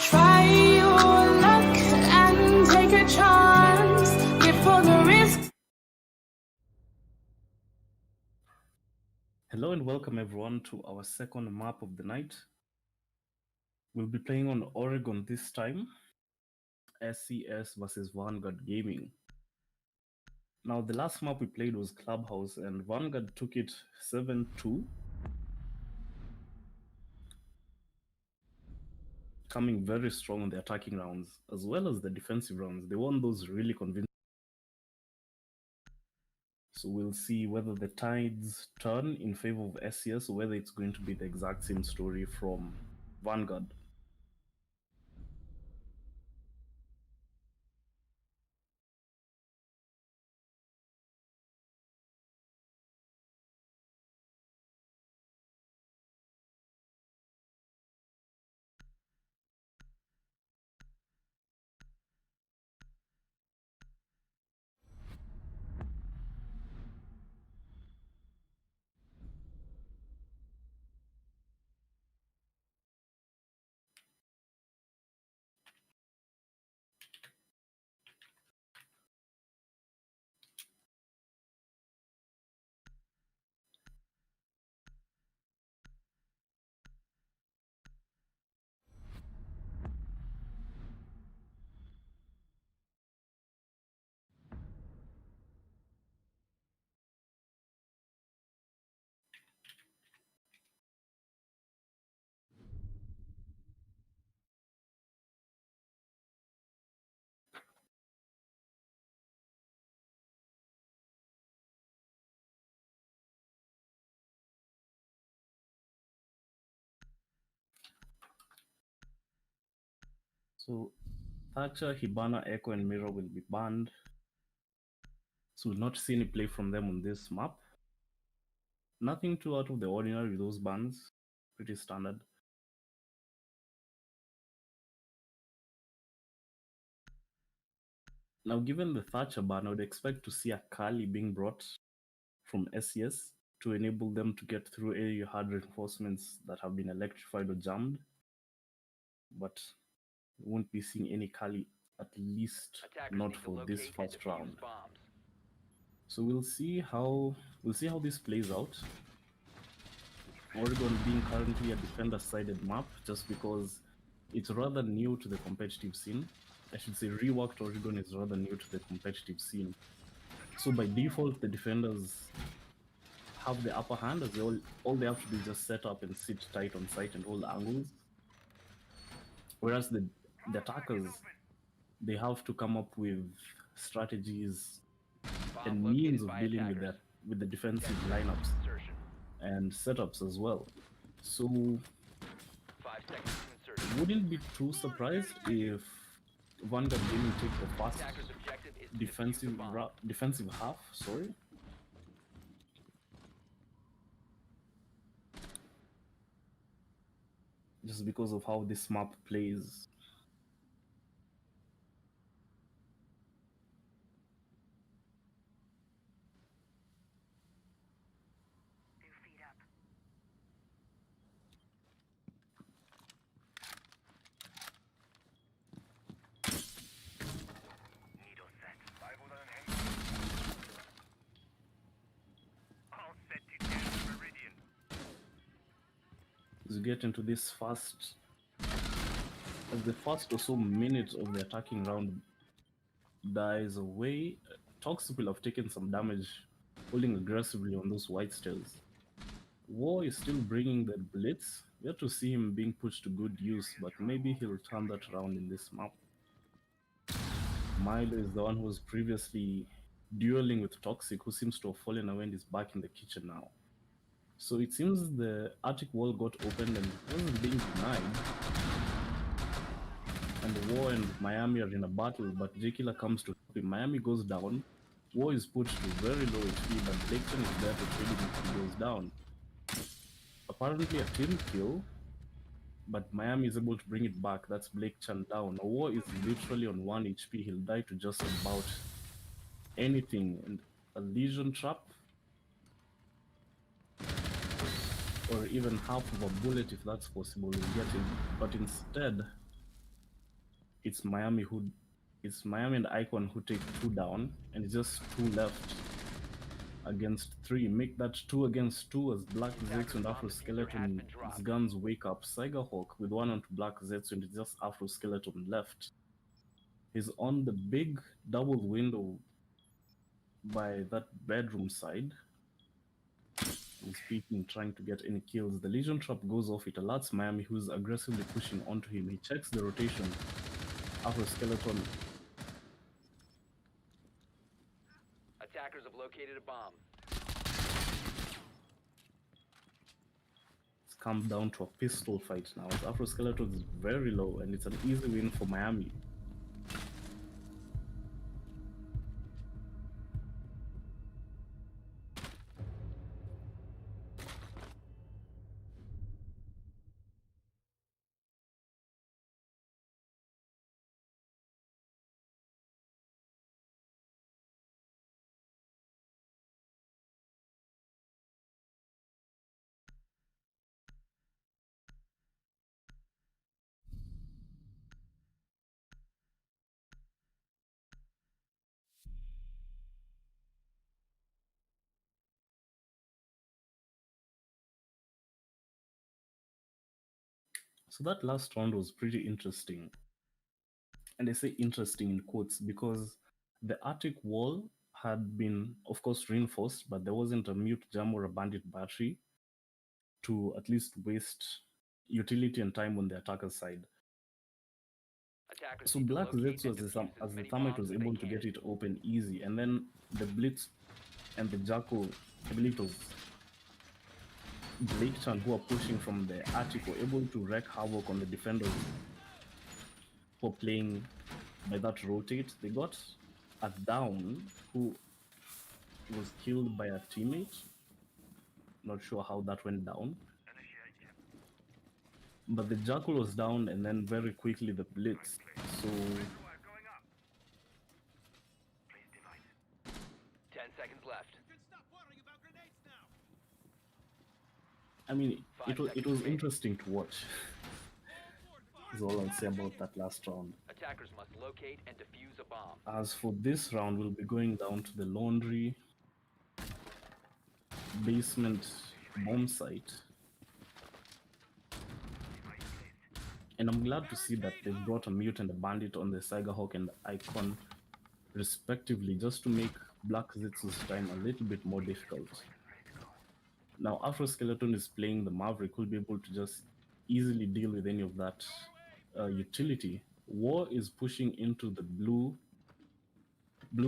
Try your luck and take a chance before the risk. Hello and welcome everyone to our second map of the night. We'll be playing on Oregon this time, SES versus Vanguard Gaming. Now the last map we played was Clubhouse and Vanguard took it 7-2. Coming very strong on the attacking rounds as well as the defensive rounds. They won those really convincing. So we'll see whether the tides turn in favor of SES or whether it's going to be the exact same story from Vanguard. So Thatcher, Hibana, Echo, and Mirror will be banned. So we'll not see any play from them on this map. Nothing too out of the ordinary with those bans. Pretty standard. Now, given the Thatcher ban, I would expect to see a Kali being brought from SES to enable them to get through any hard reinforcements that have been electrified or jammed. But we won't be seeing any Kali, at least Attackers not need to for locate this and first defuse round. bombs. So we'll see how this plays out. Oregon being currently a defender-sided map, just because it's rather new to the competitive scene. I should say reworked Oregon is rather new to the competitive scene. So by default, the defenders have the upper hand, as all they have to do is just set up and sit tight on site and hold angles. Whereas the attackers, they have to come up with strategies and Bomb means located of by dealing attackers. with the defensive lineups Insertion. and setups as well. So 5 seconds to insertion. wouldn't be too surprised if Vanguard Gaming take the first Attacker's objective is defensive half. Sorry. Just because of how this map plays. As you get into this first, as the first or so minute of the attacking round dies away, Toxic will have taken some damage holding aggressively on those white stairs. War is still bringing the blitz. We have to see him being put to good use, but maybe he'll turn that around in this map. Milo is the one who was previously dueling with Toxic, who seems to have fallen away and is back in the kitchen now. So it seems the attic wall got opened and wasn't being denied. And War and Miami are in a battle, but J-Killer comes to help him. Miami goes down. War is put to very low HP, but Blaketon is there to trade him if he goes down. Apparently a team kill, but Miami is able to bring it back. That's Blake Chan down. War is literally on 1 HP. He'll die to just about anything. And a Legion trap, or even half of a bullet if that's possible, will get him. But instead, it's Miami and Icon who take 2 down, and it's just 2 left against 3. Make that 2 against 2 as Black Zetsu and Afro Skeleton's guns wake up. Cyberhawk with 1 onto Black Zetsu, and it's just Afro Skeleton left. He's on the big double window by that bedroom side. He's peeking, trying to get any kills. The Legion trap goes off. It alerts Miami, who's aggressively pushing onto him. He checks the rotation. Afro Skeleton. Attackers have located a bomb. It's come down to a pistol fight now. As Afro Skeleton is very low, and it's an easy win for Miami. So that last round was pretty interesting. And I say interesting in quotes because the attic wall had been, of course, reinforced, but there wasn't a mute jam or a bandit battery to at least waste utility and time on the attacker's side. So Black Zetsu as the Thermite was able to get it open easy, and then the Blitz and the Jackal, I believe it was Blake Chan, who are pushing from the attic, were able to wreak havoc on the defenders who are playing by that rotate. They got a down who was killed by a teammate. Not sure how that went down. But the Jackal was down, and then very quickly the Blitz. So 10 seconds left. You can stop worrying about grenades now. I mean, it was interesting to watch. Is all I'll say about that last round. Attackers must locate and defuse a bomb. As for this round, we'll be going down to the laundry basement bomb site. And I'm glad to see that they've brought a mute and a bandit on the Cyberhawk and the Icon respectively, just to make Black Zetsu's time a little bit more difficult. Now Afro Skeleton is playing the Maverick, who'll be able to just easily deal with any of that utility. War is pushing into the blue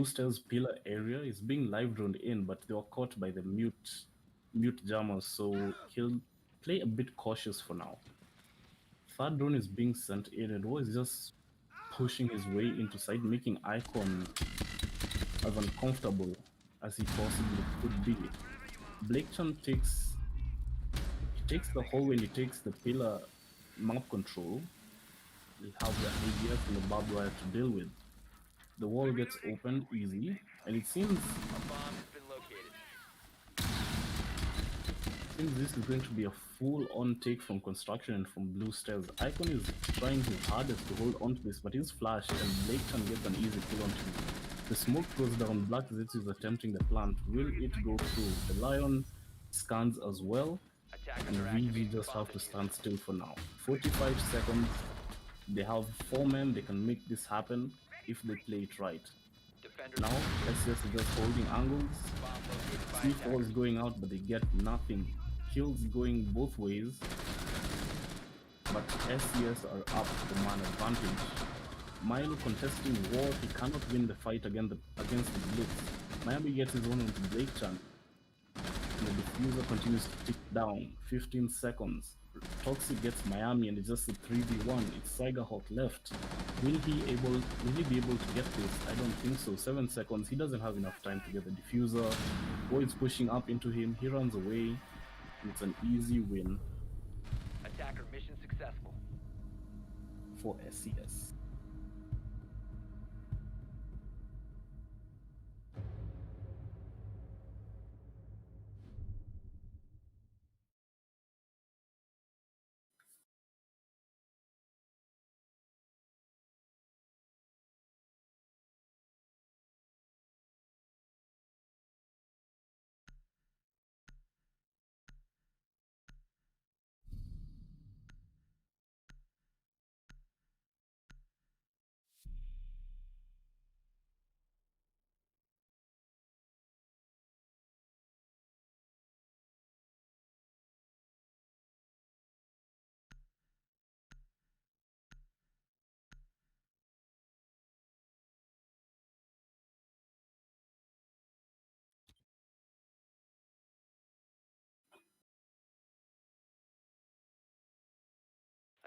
stairs pillar area. Is being live droned in, but they were caught by the mute jammers, so he'll play a bit cautious for now. Third drone is being sent in, and War is just pushing his way into side, making Icon as uncomfortable as he possibly could be. Blakechan takes the hallway and he takes the pillar map control. He'll have the AGS and the barbed wire to deal with. The wall gets opened easy, and it seems A bomb has been located. this is going to be a full-on take from construction and from blue stairs. Icon is trying his hardest to hold on to this, but he's flashed and Blakechan gets an easy kill onto him. The smoke goes down, Black Zetsu is attempting the plant. Will it go through? The Lion scans as well, and VG just have to stand still for now. 45 seconds, they have 4 men, they can make this happen if they play it right. Now, SES is just holding angles, C4 is going out but they get nothing. Kills going both ways, but SES are up the man advantage. Milo contesting war, he cannot win the fight against the Blitz. Miami gets his own into Blakechan. And the diffuser continues to tick down. 15 seconds. Toxic gets Miami and it's just a 3v1. It's Cyberhawk left. Will he be able to get this? I don't think so. 7 seconds. He doesn't have enough time to get the diffuser. Boyd's pushing up into him. He runs away. It's an easy win Attacker mission successful. for SES.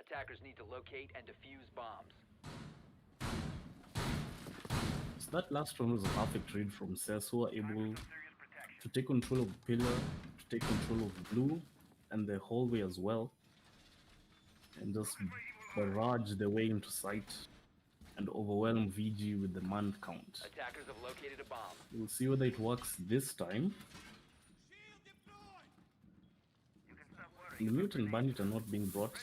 Attackers need to locate and defuse bombs. So that last one was a perfect read from SES, who are able to take control of Pillar, to take control of Blue, and the hallway as well, and just barrage their way into sight and overwhelm VG with the man count. Attackers have located a bomb. We'll see whether it works this time. The Mute and Bandit are not being brought.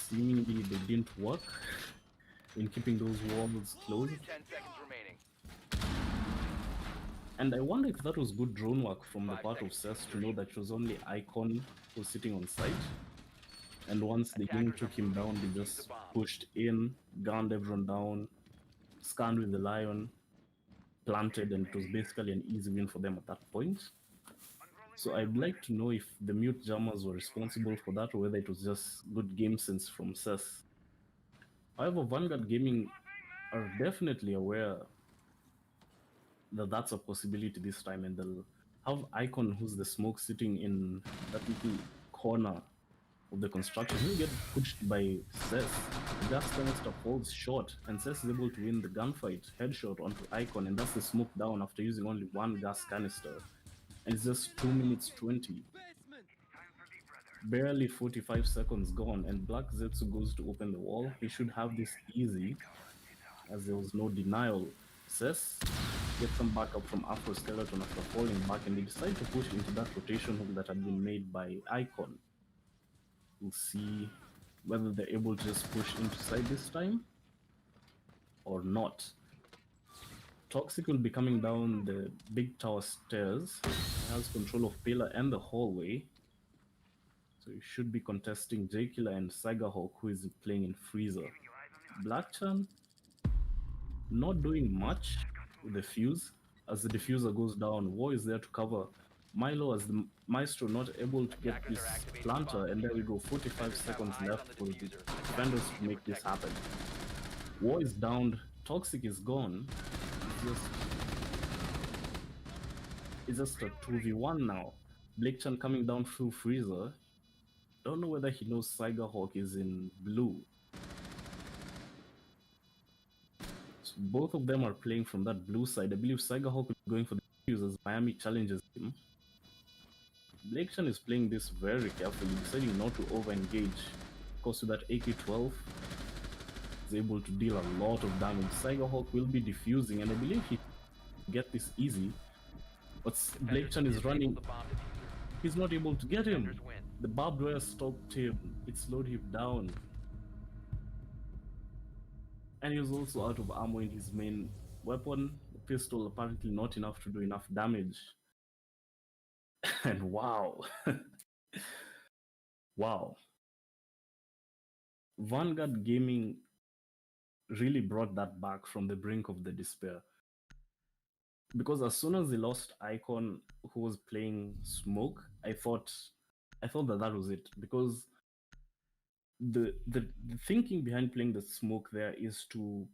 Seemingly they didn't work in keeping those walls closed. 10 seconds remaining. And I wonder if that was good drone work from the part of SES to know that it was only Icon who was sitting on site. And once the unit took him down, they just pushed in, gunned everyone down, scanned with the Lion, planted, and it was basically an easy win for them at that point. So I'd like to know if the Mute Jammers were responsible for that or whether it was just good game sense from SES. However, Vanguard Gaming are definitely aware that that's a possibility this time, and they'll have Icon, who's the smoke, sitting in that little corner of the construction. He'll get pushed by SES. The gas canister falls short, and SES is able to win the gunfight. Headshot onto Icon, and that's the smoke down after using only 1 gas canister. And it's just 2 minutes 20. Barely 45 seconds gone, and Black Zetsu goes to open the wall. He should have this easy, as there was no denial. SES gets some backup from Afro Skeleton after falling back, and they decide to push into that rotation hook that had been made by Icon. We'll see whether they're able to just push inside this time or not. Toxic will be coming down the big tower stairs. He has control of Pillar and the hallway. So he should be contesting J-Killer and Cyberhawk, who is playing in Freezer. Blackchan not doing much with the fuse. As the diffuser goes down, War is there to cover. Milo as the Maestro not able to get this planter, and there we go, 45 seconds left for the defenders to make this happen. War is downed, Toxic is gone. It's just a 2v1 now. Blakechan coming down through Freezer. Don't know whether he knows Cyberhawk is in blue. both of them are playing from that blue side. I believe Cyberhawk is going for the defuse as Miami challenges him. Blakeson is playing this very carefully, deciding not to over-engage. Of course, with that AK-12, is able to deal a lot of damage. Cyberhawk will be defusing, and I believe he get this easy. But Blakeson is running. The bomb diffuser. He's not able to get him. Defenders win. The barbed wire stopped him. It slowed him down. And he was also out of ammo in his main weapon. The pistol apparently not enough to do enough damage. And wow. Wow. Vanguard Gaming really brought that back from the brink of the despair. Because as soon as they lost Icon, who was playing Smoke, I thought that was it. Because the thinking behind playing the Smoke there is to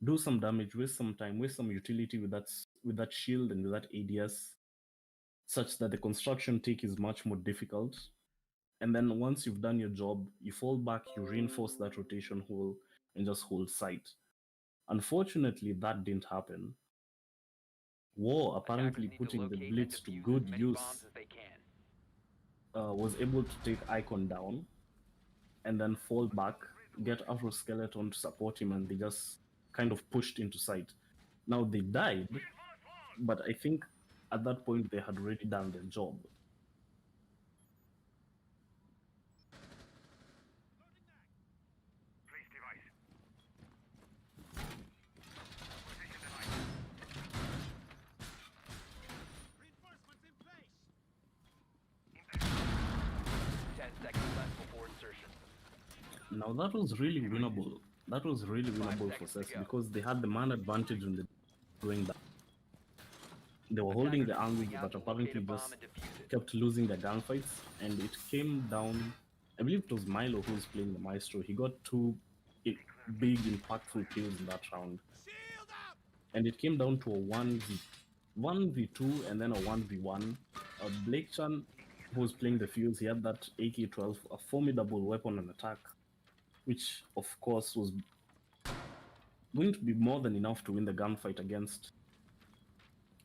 do some damage, waste some time, waste some utility with that shield and with that ADS, such that the construction take is much more difficult. And then once you've done your job, you fall back, you reinforce that rotation hole, and just hold sight. Unfortunately, that didn't happen. War, apparently putting the Blitz to good use, was able to take Icon down, and then fall back, get Afro Skeleton to support him, and they just kind of pushed into sight. Now they died, but I think at that point they had already done their job. Reinforcements in place. 10 seconds left before insertion. Now that was really winnable. That was really winnable for SES because they had the man advantage in the doing that. They were holding the angle, but apparently just kept losing the gunfights, and it came down. I believe it was Milo who was playing the Maestro. He got two big, impactful kills in that round, Shield up! and it came down to a 1v2 and then a 1v1. Blake Chan, who was playing the Fuse, he had that AK-12, a formidable weapon on attack, which of course was going to be more than enough to win the gunfight against,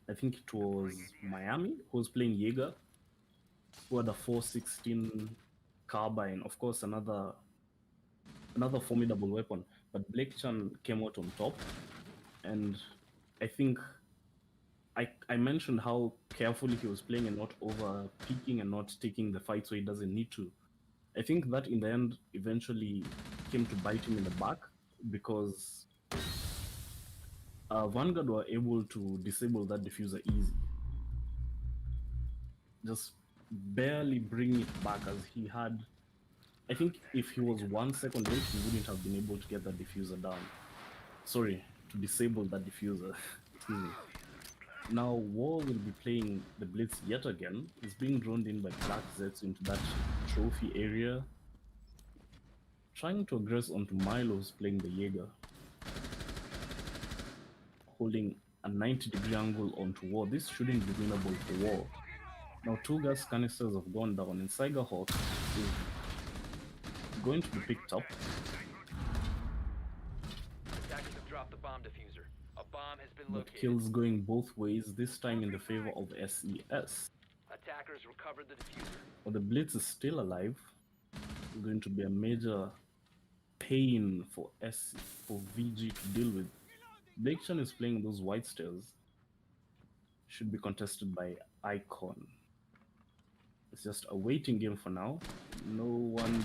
I think it was Miami, who was playing Jaeger, who had a 416 carbine, of course another formidable weapon. But Blake Chan came out on top, and I think I mentioned how carefully he was playing and not over peaking and not taking the fight so he doesn't need to. I think that in the end eventually came to bite him in the back, because Vanguard were able to disable that diffuser easy. Just barely bring it back, as he had, I think if he was 1 second late, he wouldn't have been able to get that diffuser down. Sorry, to disable that diffuser. Excuse me. Now War will be playing the Blitz yet again. He's being drawn in by Black Zets into that trophy area, trying to aggress onto Milo, who's playing the Jaeger, holding a 90-degree angle onto War. This shouldn't be winnable for War. Now 2 gas canisters have gone down, and Cyberhawk is going to be picked up. Attackers have dropped the bomb diffuser. A bomb has been But located. kills going both ways, this time in the favor of SES. Attackers recovered the diffuser. But the Blitz is still alive. It's going to be a major pain for VG to deal with. Blakeson is playing those white stairs. Should be contested by Icon. It's just a waiting game for now. No one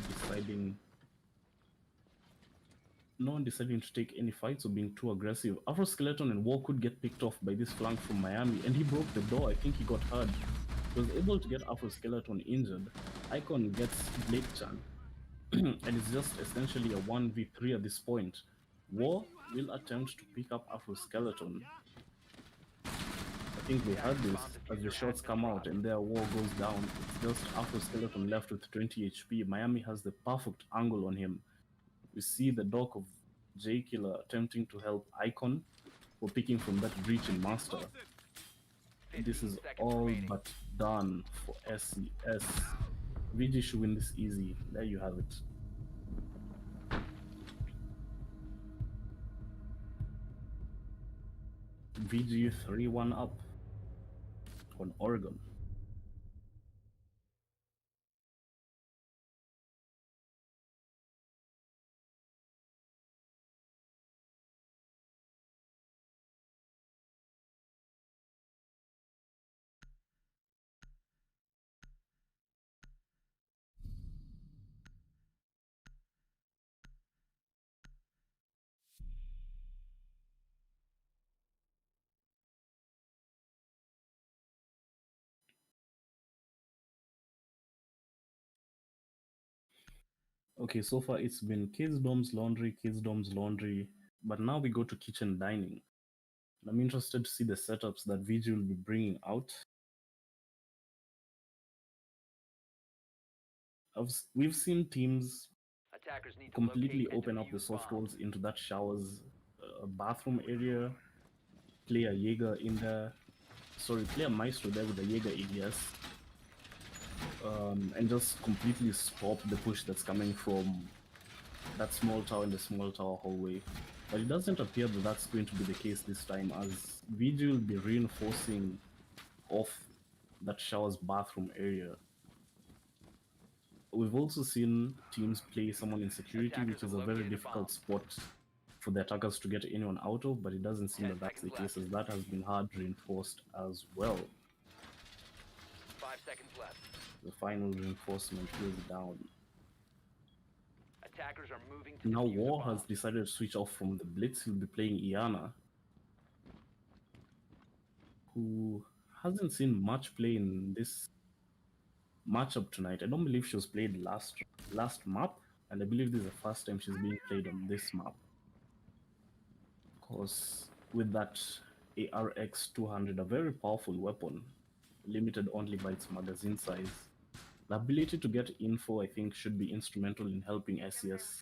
deciding to take any fights or being too aggressive. Afro Skeleton and War could get picked off by this flank from Miami, and he broke the door. I think he got hurt. He was able to get Afro Skeleton injured. Icon gets Blake Chan, and it's just essentially a 1v3 at this point. War will attempt to pick up Afro Skeleton. I think we heard this as the shots come out, and their War goes down. It's just Afro Skeleton left with 20 HP. Miami has the perfect angle on him. We see the dock of J Killer attempting to help Icon for picking from that breach in Master. This is all but done for SES. VG should win this easy. There you have it. VG 3-1 up on Oregon. Okay, so far it's been kids' dorms, laundry, but now we go to kitchen dining. I'm interested to see the setups that VG will be bringing out. We've seen teams Attackers need to completely locate and open up the defuse soft bombs. walls into that shower's bathroom area, play a Jaeger in there, play a Maestro there with a Jaeger ADS, and just completely stop the push that's coming from that small tower in the small tower hallway. But it doesn't appear that that's going to be the case this time, as VG will be reinforcing off that shower's bathroom area. We've also seen teams play someone in security, which is a very difficult spot for the attackers to get anyone out of, but it doesn't seem that that's the case, as that has been hard reinforced as well. 5 seconds left. The final reinforcement is down. Attackers are moving to Now defuse War a bomb. has decided to switch off from the Blitz. He'll be playing Iana, who hasn't seen much play in this matchup tonight. I don't believe she was played last map, and I believe this is the first time she's being played on this map. Of course, with that ARX 200, a very powerful weapon, limited only by its magazine size. The ability to get info, I think, should be instrumental in helping SES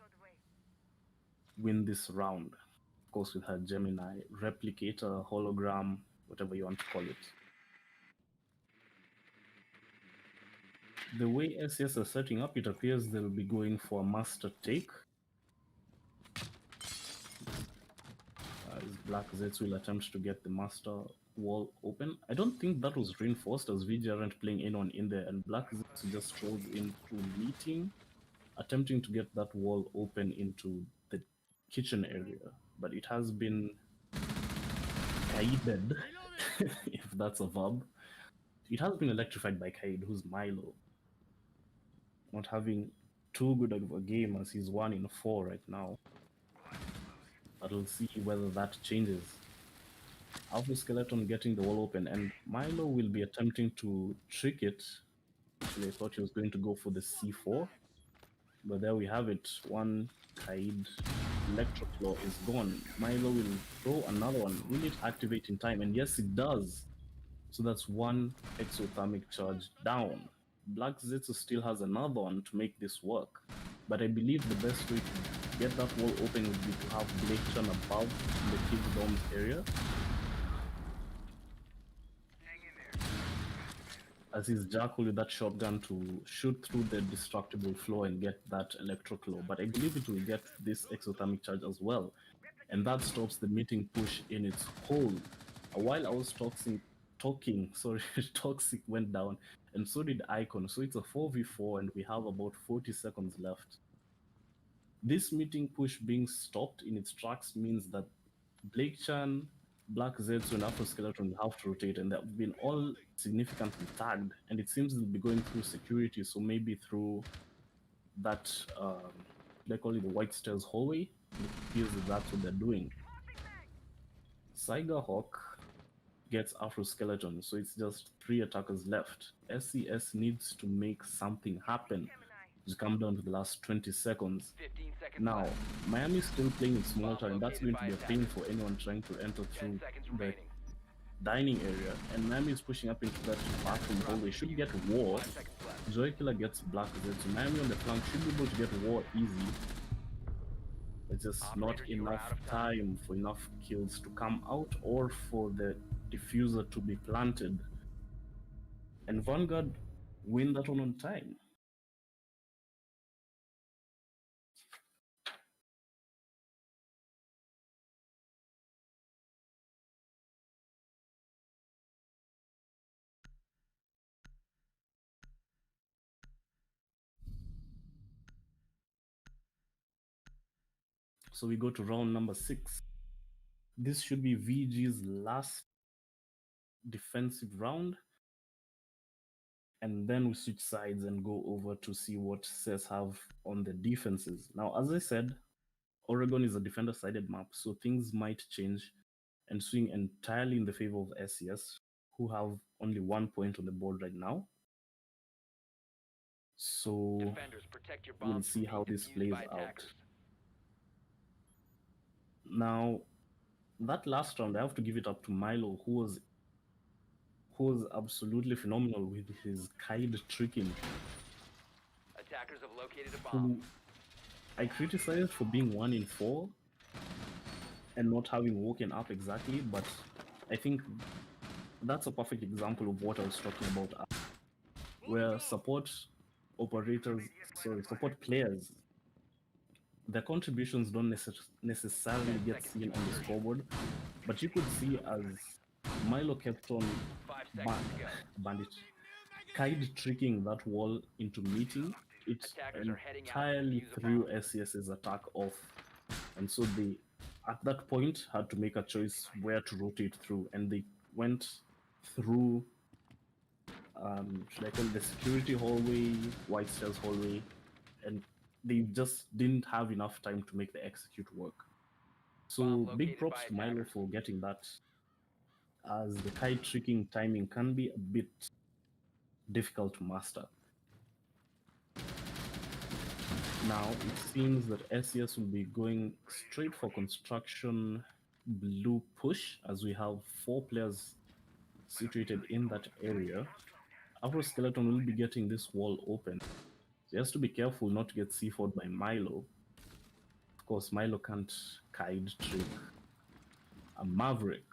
win this round. Of course, with her Gemini replicator, hologram, whatever you want to call it. The way SES are setting up, it appears they'll be going for a master take. As Black Zets will attempt to get the master wall open. I don't think that was reinforced, as VG aren't playing anyone in there, and Black Zets just strolls into meeting, attempting to get that wall open into the kitchen area. But it has been kaided, if that's a verb. It has been electrified by Kaid, who's Milo. Not having too good of a game, as he's 1 in 4 right now. But we'll see whether that changes. Alpha Skeleton getting the wall open, and Milo will be attempting to trick it. Actually, I thought he was going to go for the C4, but there we have it. One Kaid Electroclaw is gone. Milo will throw another one. Will it activate in time? And yes, it does. So that's one exothermic charge down. Black Zetsu still has another one to make this work, but I believe the best way to get that wall open would be to have Blake Chan above the kids' dorms area, as he's Jackal with that shotgun to shoot through the destructible floor and get that electroclaw. But I believe it will get this exothermic charge as well, and that stops the meeting push in its hole. While I was talking, Toxic went down, and so did Icon. So it's a 4v4, and we have about 40 seconds left. This meeting push being stopped in its tracks means that Blake Chan, Black Zetsu, and Afro Skeleton have to rotate, and they've been all significantly tagged, and it seems they'll be going through security, so maybe through that, they call it the White Stairs hallway. It appears that that's what they're doing. Saiga Hawk gets Afro Skeleton, so it's just 3 attackers left. SES needs to make something happen to come down to the last 20 seconds. 15 seconds Now, left. Miami's still playing in small town, and that's located going to by be a pain attackers. for anyone trying to enter 10 through seconds the remaining. dining area. And Miami is pushing up into that bathroom hallway. Should get War. 5 seconds left. Joy Killer gets Black Z. So Miami on the flank should be able to get War easy. It's just not Operator, you are enough out of time. time for enough kills to come out or for the diffuser to be planted. And Vanguard win that one on time. So we go to round number 6. This should be VG's last defensive round. And then we switch sides and go over to see what SES have on the defenses. Now, as I said, Oregon is a defender-sided map, so things might change and swing entirely in the favor of SES, who have only 1 point on the board right now. So Defenders, protect your we'll bombs from see being how this defused plays by out. attackers. Now, that last round, I have to give it up to Milo, who was absolutely phenomenal with his kite tricking, Attackers have located a bomb. who I criticized for being 1 in 4 and not having woken up exactly, but I think that's a perfect example of what I was talking about, where support players, their contributions don't necessarily get seen on the scoreboard, but you could see as Milo kept on 5 seconds to go. bandit kite tricking that wall into meeting, it Attackers are heading out to entirely defuse a threw bomb. SES's attack off, and so they at that point had to make a choice where to rotate through, and they went through should I call it the security hallway, White Stairs hallway, and they just didn't have enough time to make the execute work. So Bomb big located props by to Milo attackers. for getting that, as the kite tricking timing can be a bit difficult to master. Now it seems that SES will be going straight for construction blue push, as we have 4 players situated in that area. Skeleton will be getting this wall open. So he has to be careful not to get C4'd by Milo. Of course, Milo can't kite trick a Maverick.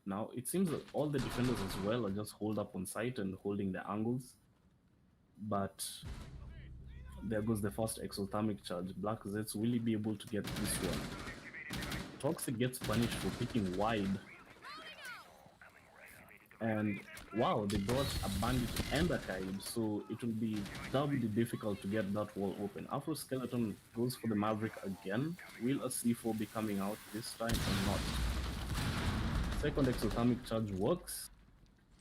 Now, it seems that all the defenders as well are just holed up on site and holding the angles. But there goes the first exothermic charge. Black Zets, will he be able to get this one? Toxic gets punished for picking wide. And wow, they brought a bandit and a kite, so it will be doubly difficult to get that wall open. Skeleton goes for the Maverick again. Will a C4 be coming out this time or not? Second exothermic charge works.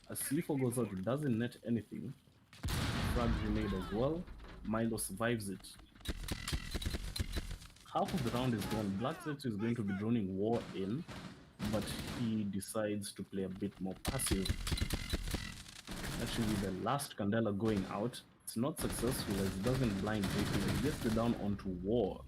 A C4 goes out, it doesn't net anything. Frag grenade as well. Milo survives it. Half of the round is gone. Black Zetsu is going to be droning war in, but he decides to play a bit more passive. Actually, the last Candela going out, it's not successful as it doesn't blind JP. He gets the down onto war.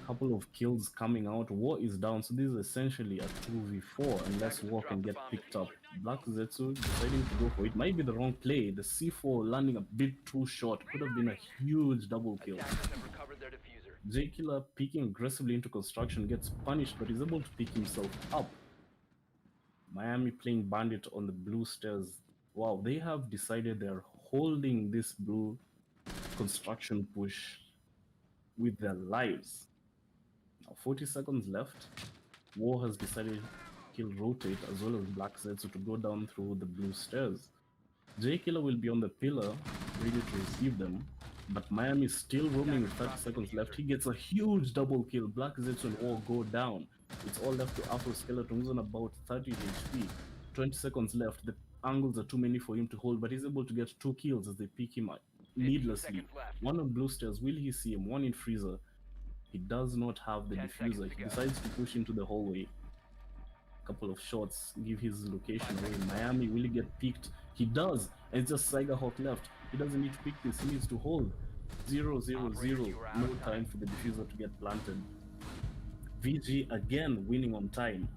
Couple of kills coming out. War is down, so this is essentially a 2v4 unless War can get picked up. Black Zetsu deciding to go for it. Might be the wrong play. The C4 landing a bit too short. Could have been a huge double kill. Attackers have recovered their diffuser. J Killer peeking aggressively into construction gets punished, but is able to pick himself up. Miami playing bandit on the blue stairs. Wow, they have decided they're holding this blue construction push with their lives. Now 40 seconds left. War has decided he'll rotate as well as Black Zetsu to go down through the blue stairs. J Killer will be on the pillar, ready to receive them. But Miami is still roaming with 30 seconds left. He gets a huge double kill. Black Zetsu and War go down. It's all left to Skeleton, who's on about 30 HP. 20 seconds left. The angles are too many for him to hold, but he's able to get 2 kills as they pick him needlessly. One on blue stairs. Will he see him? One in freezer. He does not have the diffuser. He decides to push into the hallway. Couple of shots give his location away. Miami, will he get picked? He does. And it's just Cyberhawk left. He doesn't need to pick this. He needs to hold. 0-0-0. No time for the diffuser to get planted. VG again winning on time.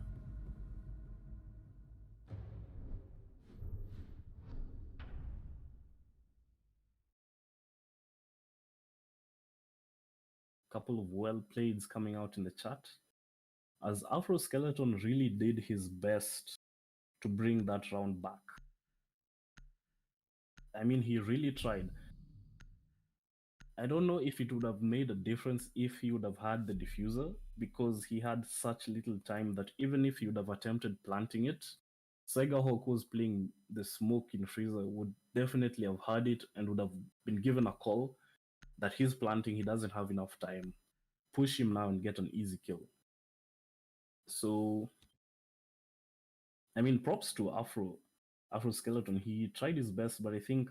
Couple of well plays coming out in the chat, as Skeleton really did his best to bring that round back. I mean, he really tried. I don't know if it would have made a difference if he would have had the diffuser, because he had such little time that even if he would have attempted planting it, Cyberhawk was playing the smoke in freezer, would definitely have heard it and would have been given a call that he's planting, he doesn't have enough time. push him now and get an easy kill. So, I mean, props to Afro Skeleton. He tried his best, but I think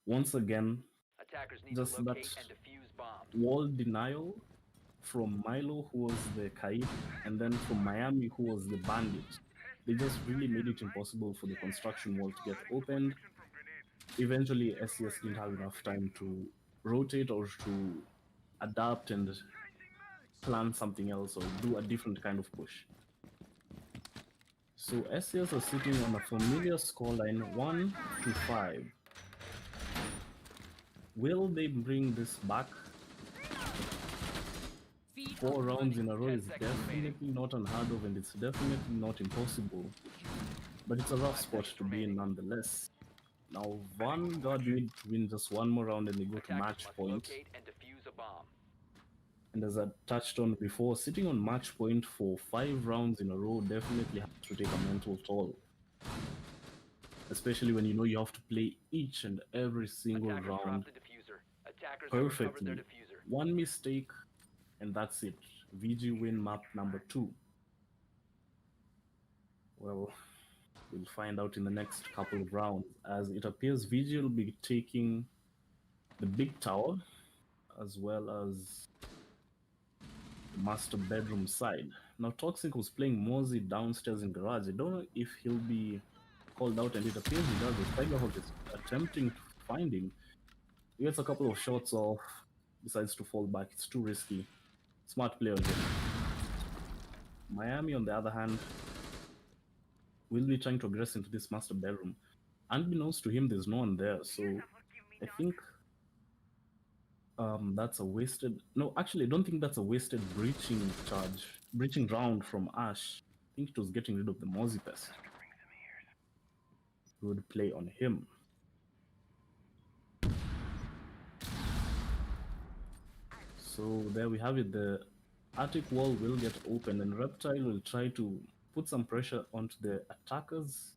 once again, Attackers need just to that locate and defuse bombs. wall denial from Milo, who was the Kaid, and then from Miami, who was the bandit. They just really made it impossible for the construction wall to get opened. Eventually, SES didn't have enough time to rotate or to adapt and plan something else or do a different kind of push. So SES are sitting on a familiar scoreline 1-5. Will they bring this back? 4 rounds in a row 10 is seconds remaining. definitely not unheard of, and it's definitely not impossible. But it's a rough spot to be in nonetheless. Now, Vanguard need to win just one more round and they go to Attackers match must point. locate and defuse a bomb. And as I touched on before, sitting on match point for 5 rounds in a row definitely has to take a mental toll. Especially when you know you have to play each and every single Attackers round drop the diffuser. Attackers have recovered their perfectly. diffuser. One mistake and that's it. VG win map number 2. Well, we'll find out in the next couple of rounds, as it appears VG will be taking the big tower as well as the master bedroom side. Now, Toxic was playing Mozzie downstairs in garage. I don't know if he'll be called out, and it appears he does. The Tiger Hawk is attempting to find him. He gets a couple of shots off, decides to fall back. It's too risky. Smart player here. Miami, on the other hand, will be trying to aggress into this master bedroom. Unbeknownst to him, there's no one there, so I think that's a wasted. No, actually, I don't think that's a wasted breaching round from Ash. I think it was getting rid of the Mozzie pest. Good play on him. So there we have it. The attic wall will get open, and Reptile will try to put some pressure onto the attackers,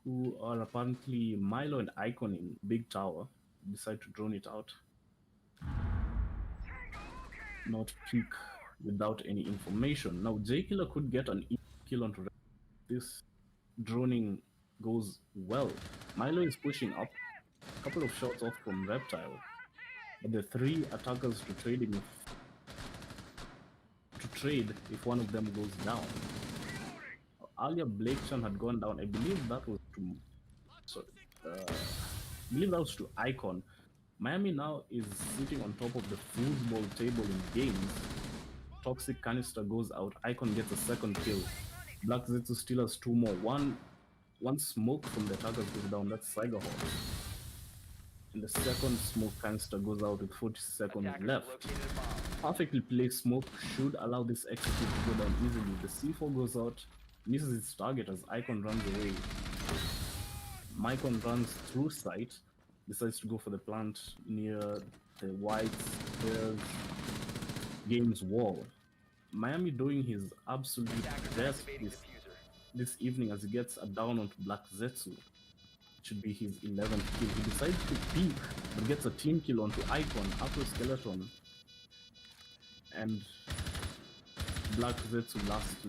who are apparently Milo and Icon in Big Tower. Decide to drone it out. Not peek without any information. Now, J-Killer could get an easy kill onto this. Droning goes well. Milo is pushing up. A couple of shots off from Reptile. But the 3 attackers to trade if one of them goes down. Earlier, Blake-chan had gone down. I believe that was to Icon. Miami now is sitting on top of the foosball table in games. Toxic canister goes out. Icon gets a second kill. Black Zetsu still has 2 more. One smoke from the attackers goes down. That's Tiger Hawk. And the second smoke canister goes out with 40 seconds Attackers left. located a bomb. Perfectly placed smoke should allow this execute to go down easily. The C4 goes out, misses its target as Icon runs away. Mycon runs through site, decides to go for the plant near the white stairs game's wall. Miami doing his absolute Attackers best activating diffuser. this evening as he gets a down onto Black Zetsu. It should be his 11th kill. He decides to peek, but gets a team kill onto Icon, Afro Skeleton, and Black Zetsu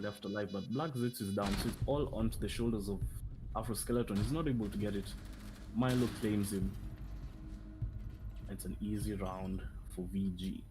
left alive. But Black Zetsu is down, so it's all onto the shoulders of Afro Skeleton. He's not able to get it. Milo claims him. It's an easy round for VG.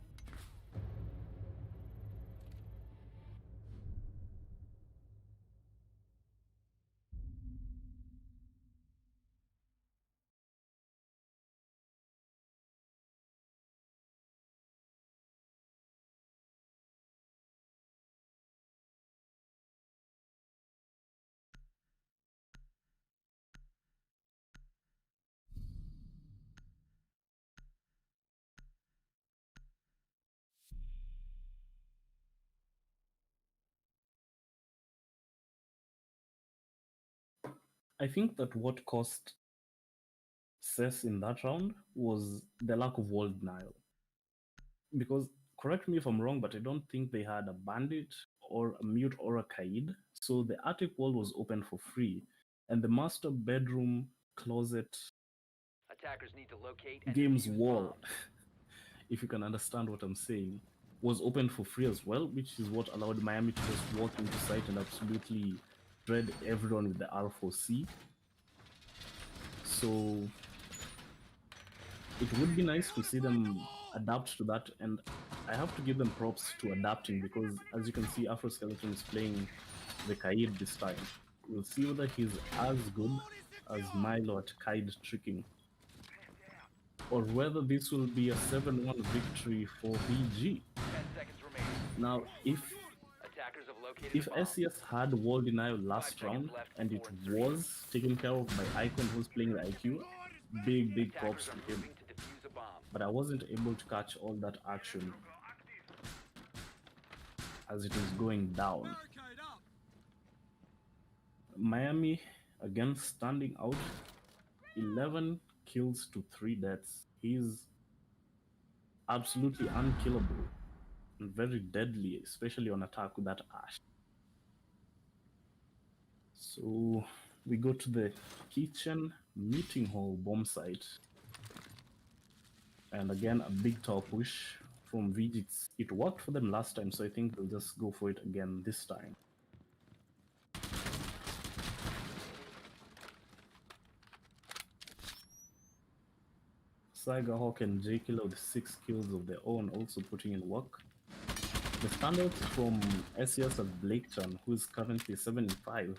I think that what cost SES in that round was the lack of wall denial. Because, correct me if I'm wrong, but I don't think they had a bandit or a mute or a kaid. So the attic wall was open for free. And the master bedroom closet Attackers need to locate and game's defuse wall, bombs. if you can understand what I'm saying, was open for free as well, which is what allowed Miami to just walk into sight and absolutely dread everyone with the R4C. So it would be nice to see them adapt to that, and I have to give them props to adapting, because as you can see, Afro Skeleton is playing the Kaid this time. We'll see whether he's as good as Milo at Kaid tricking, or whether this will be a 7-1 victory for VG. 10 seconds remaining. Now, if Attackers have located a bomb. SES had wall denial last round and it was taken care of by Icon, who's playing the IQ, big props Attackers to are him. moving to defuse a bomb. But I wasn't able to catch all that action as it was going down. Barricade up. Miami again standing out, 11 kills to 3 deaths. He's absolutely unkillable and very deadly, especially on attack with that Ash. So we go to the kitchen meeting hall bomb site, and again a big tower push from VG. It worked for them last time, so I think they'll just go for it again this time. Cyberhawk and J-Killer with 6 kills of their own, also putting in work. The standouts from SES are Blake-chan, who is currently 7-5,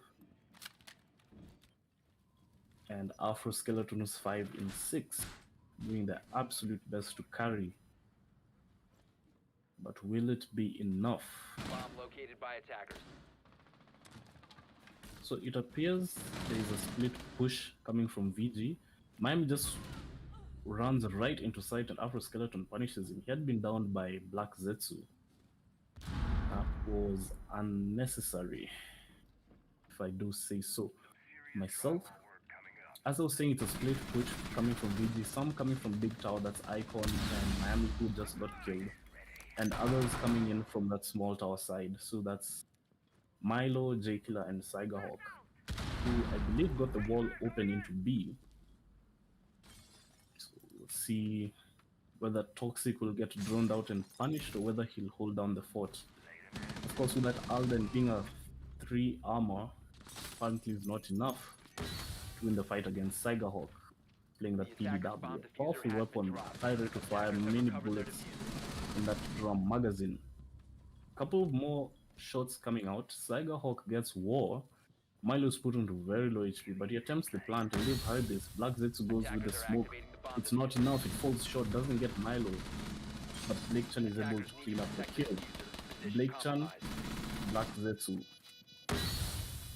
and Afro Skeleton is 5-6, doing their absolute best to carry. But will it be enough? Bomb located by attackers. So it appears there is a split push coming from VG. Miami just runs right into sight and Afro Skeleton punishes him. He had been downed by Black Zetsu. That was unnecessary, if I do say so myself. As I was saying, it's a split push coming from VG, some coming from Big Tower, that's Icon and Miami, who just got killed, and others coming in from that small tower side. So that's Milo, J-Killer, and Cyberhawk, who I believe got the wall open into B. So we'll see whether Toxic will get droned out and punished, or whether he'll hold down the fort. Of course, with that Alden being a 3 armor, apparently is not enough to win the fight against Cyberhawk, playing that PDW. A powerful weapon, high rate of fire, many bullets in that drum magazine. Couple of more shots coming out. Cyberhawk gets war. Milo is put into very low HP, but he attempts the plant and leave Hibis. Black Zetsu goes with the smoke. It's not enough, it falls short, doesn't get Milo. But Blake-chan is able to clean up the kill. Blake-chan, Black Zetsu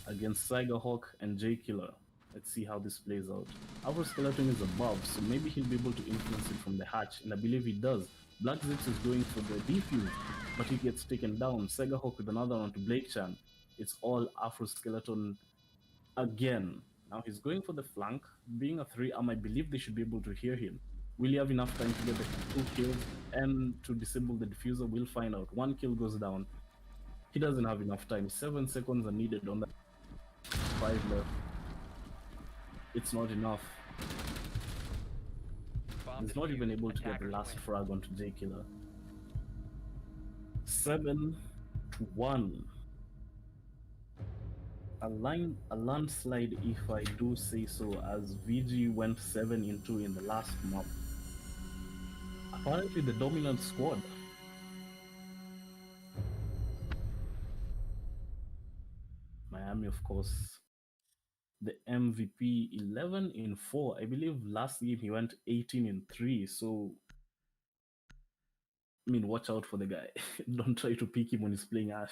against Cyberhawk and J-Killer. Let's see how this plays out. Our Skeleton is above, so maybe he'll be able to influence it from the hatch, and I believe he does. Black Zetsu is going for the defuse, but he gets taken down. Cyberhawk with another one to Blake-chan. It's all Afro Skeleton again. Now he's going for the flank. Being a 3 arm, I believe they should be able to hear him. Will he have enough time to get the 2 kills and to disable the diffuser? We'll find out. 1 kill goes down. He doesn't have enough time. 7 seconds are needed on that. 5 left. It's not enough. He's not even able to get the last frag onto J-Killer. 7-1. A landslide, if I do say so, as VG went 7-2 in the last map. Apparently the dominant squad. Miami, of course, the MVP, 11-4. I believe last game he went 18-3. So, I mean, watch out for the guy. Don't try to pick him when he's playing Ash.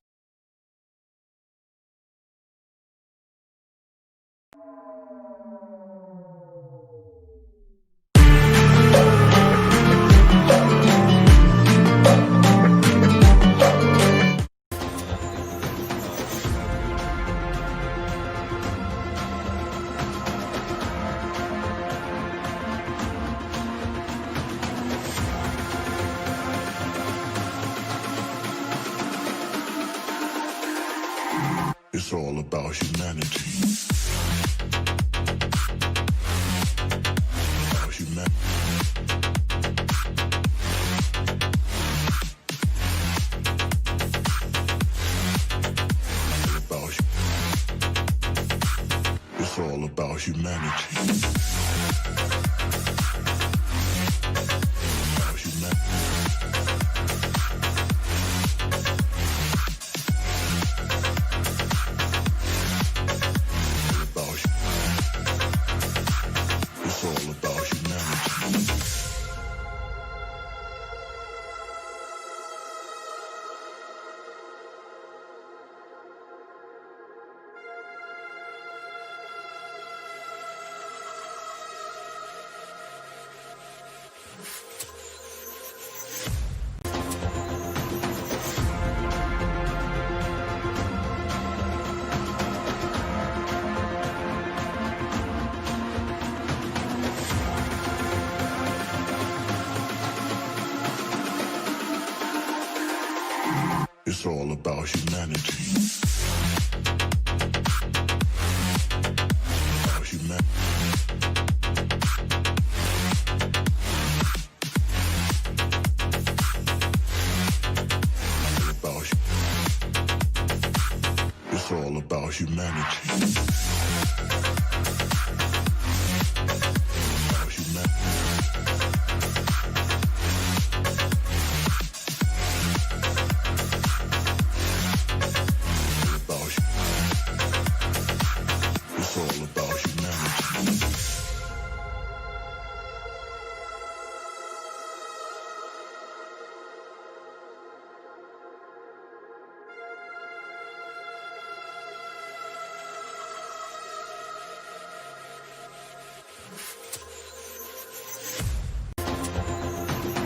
It's all about humanity. about humanity. About humanity. It's all about humanity. It's all about humanity. About humanity. It's all about humanity. About humanity. It's all about humanity.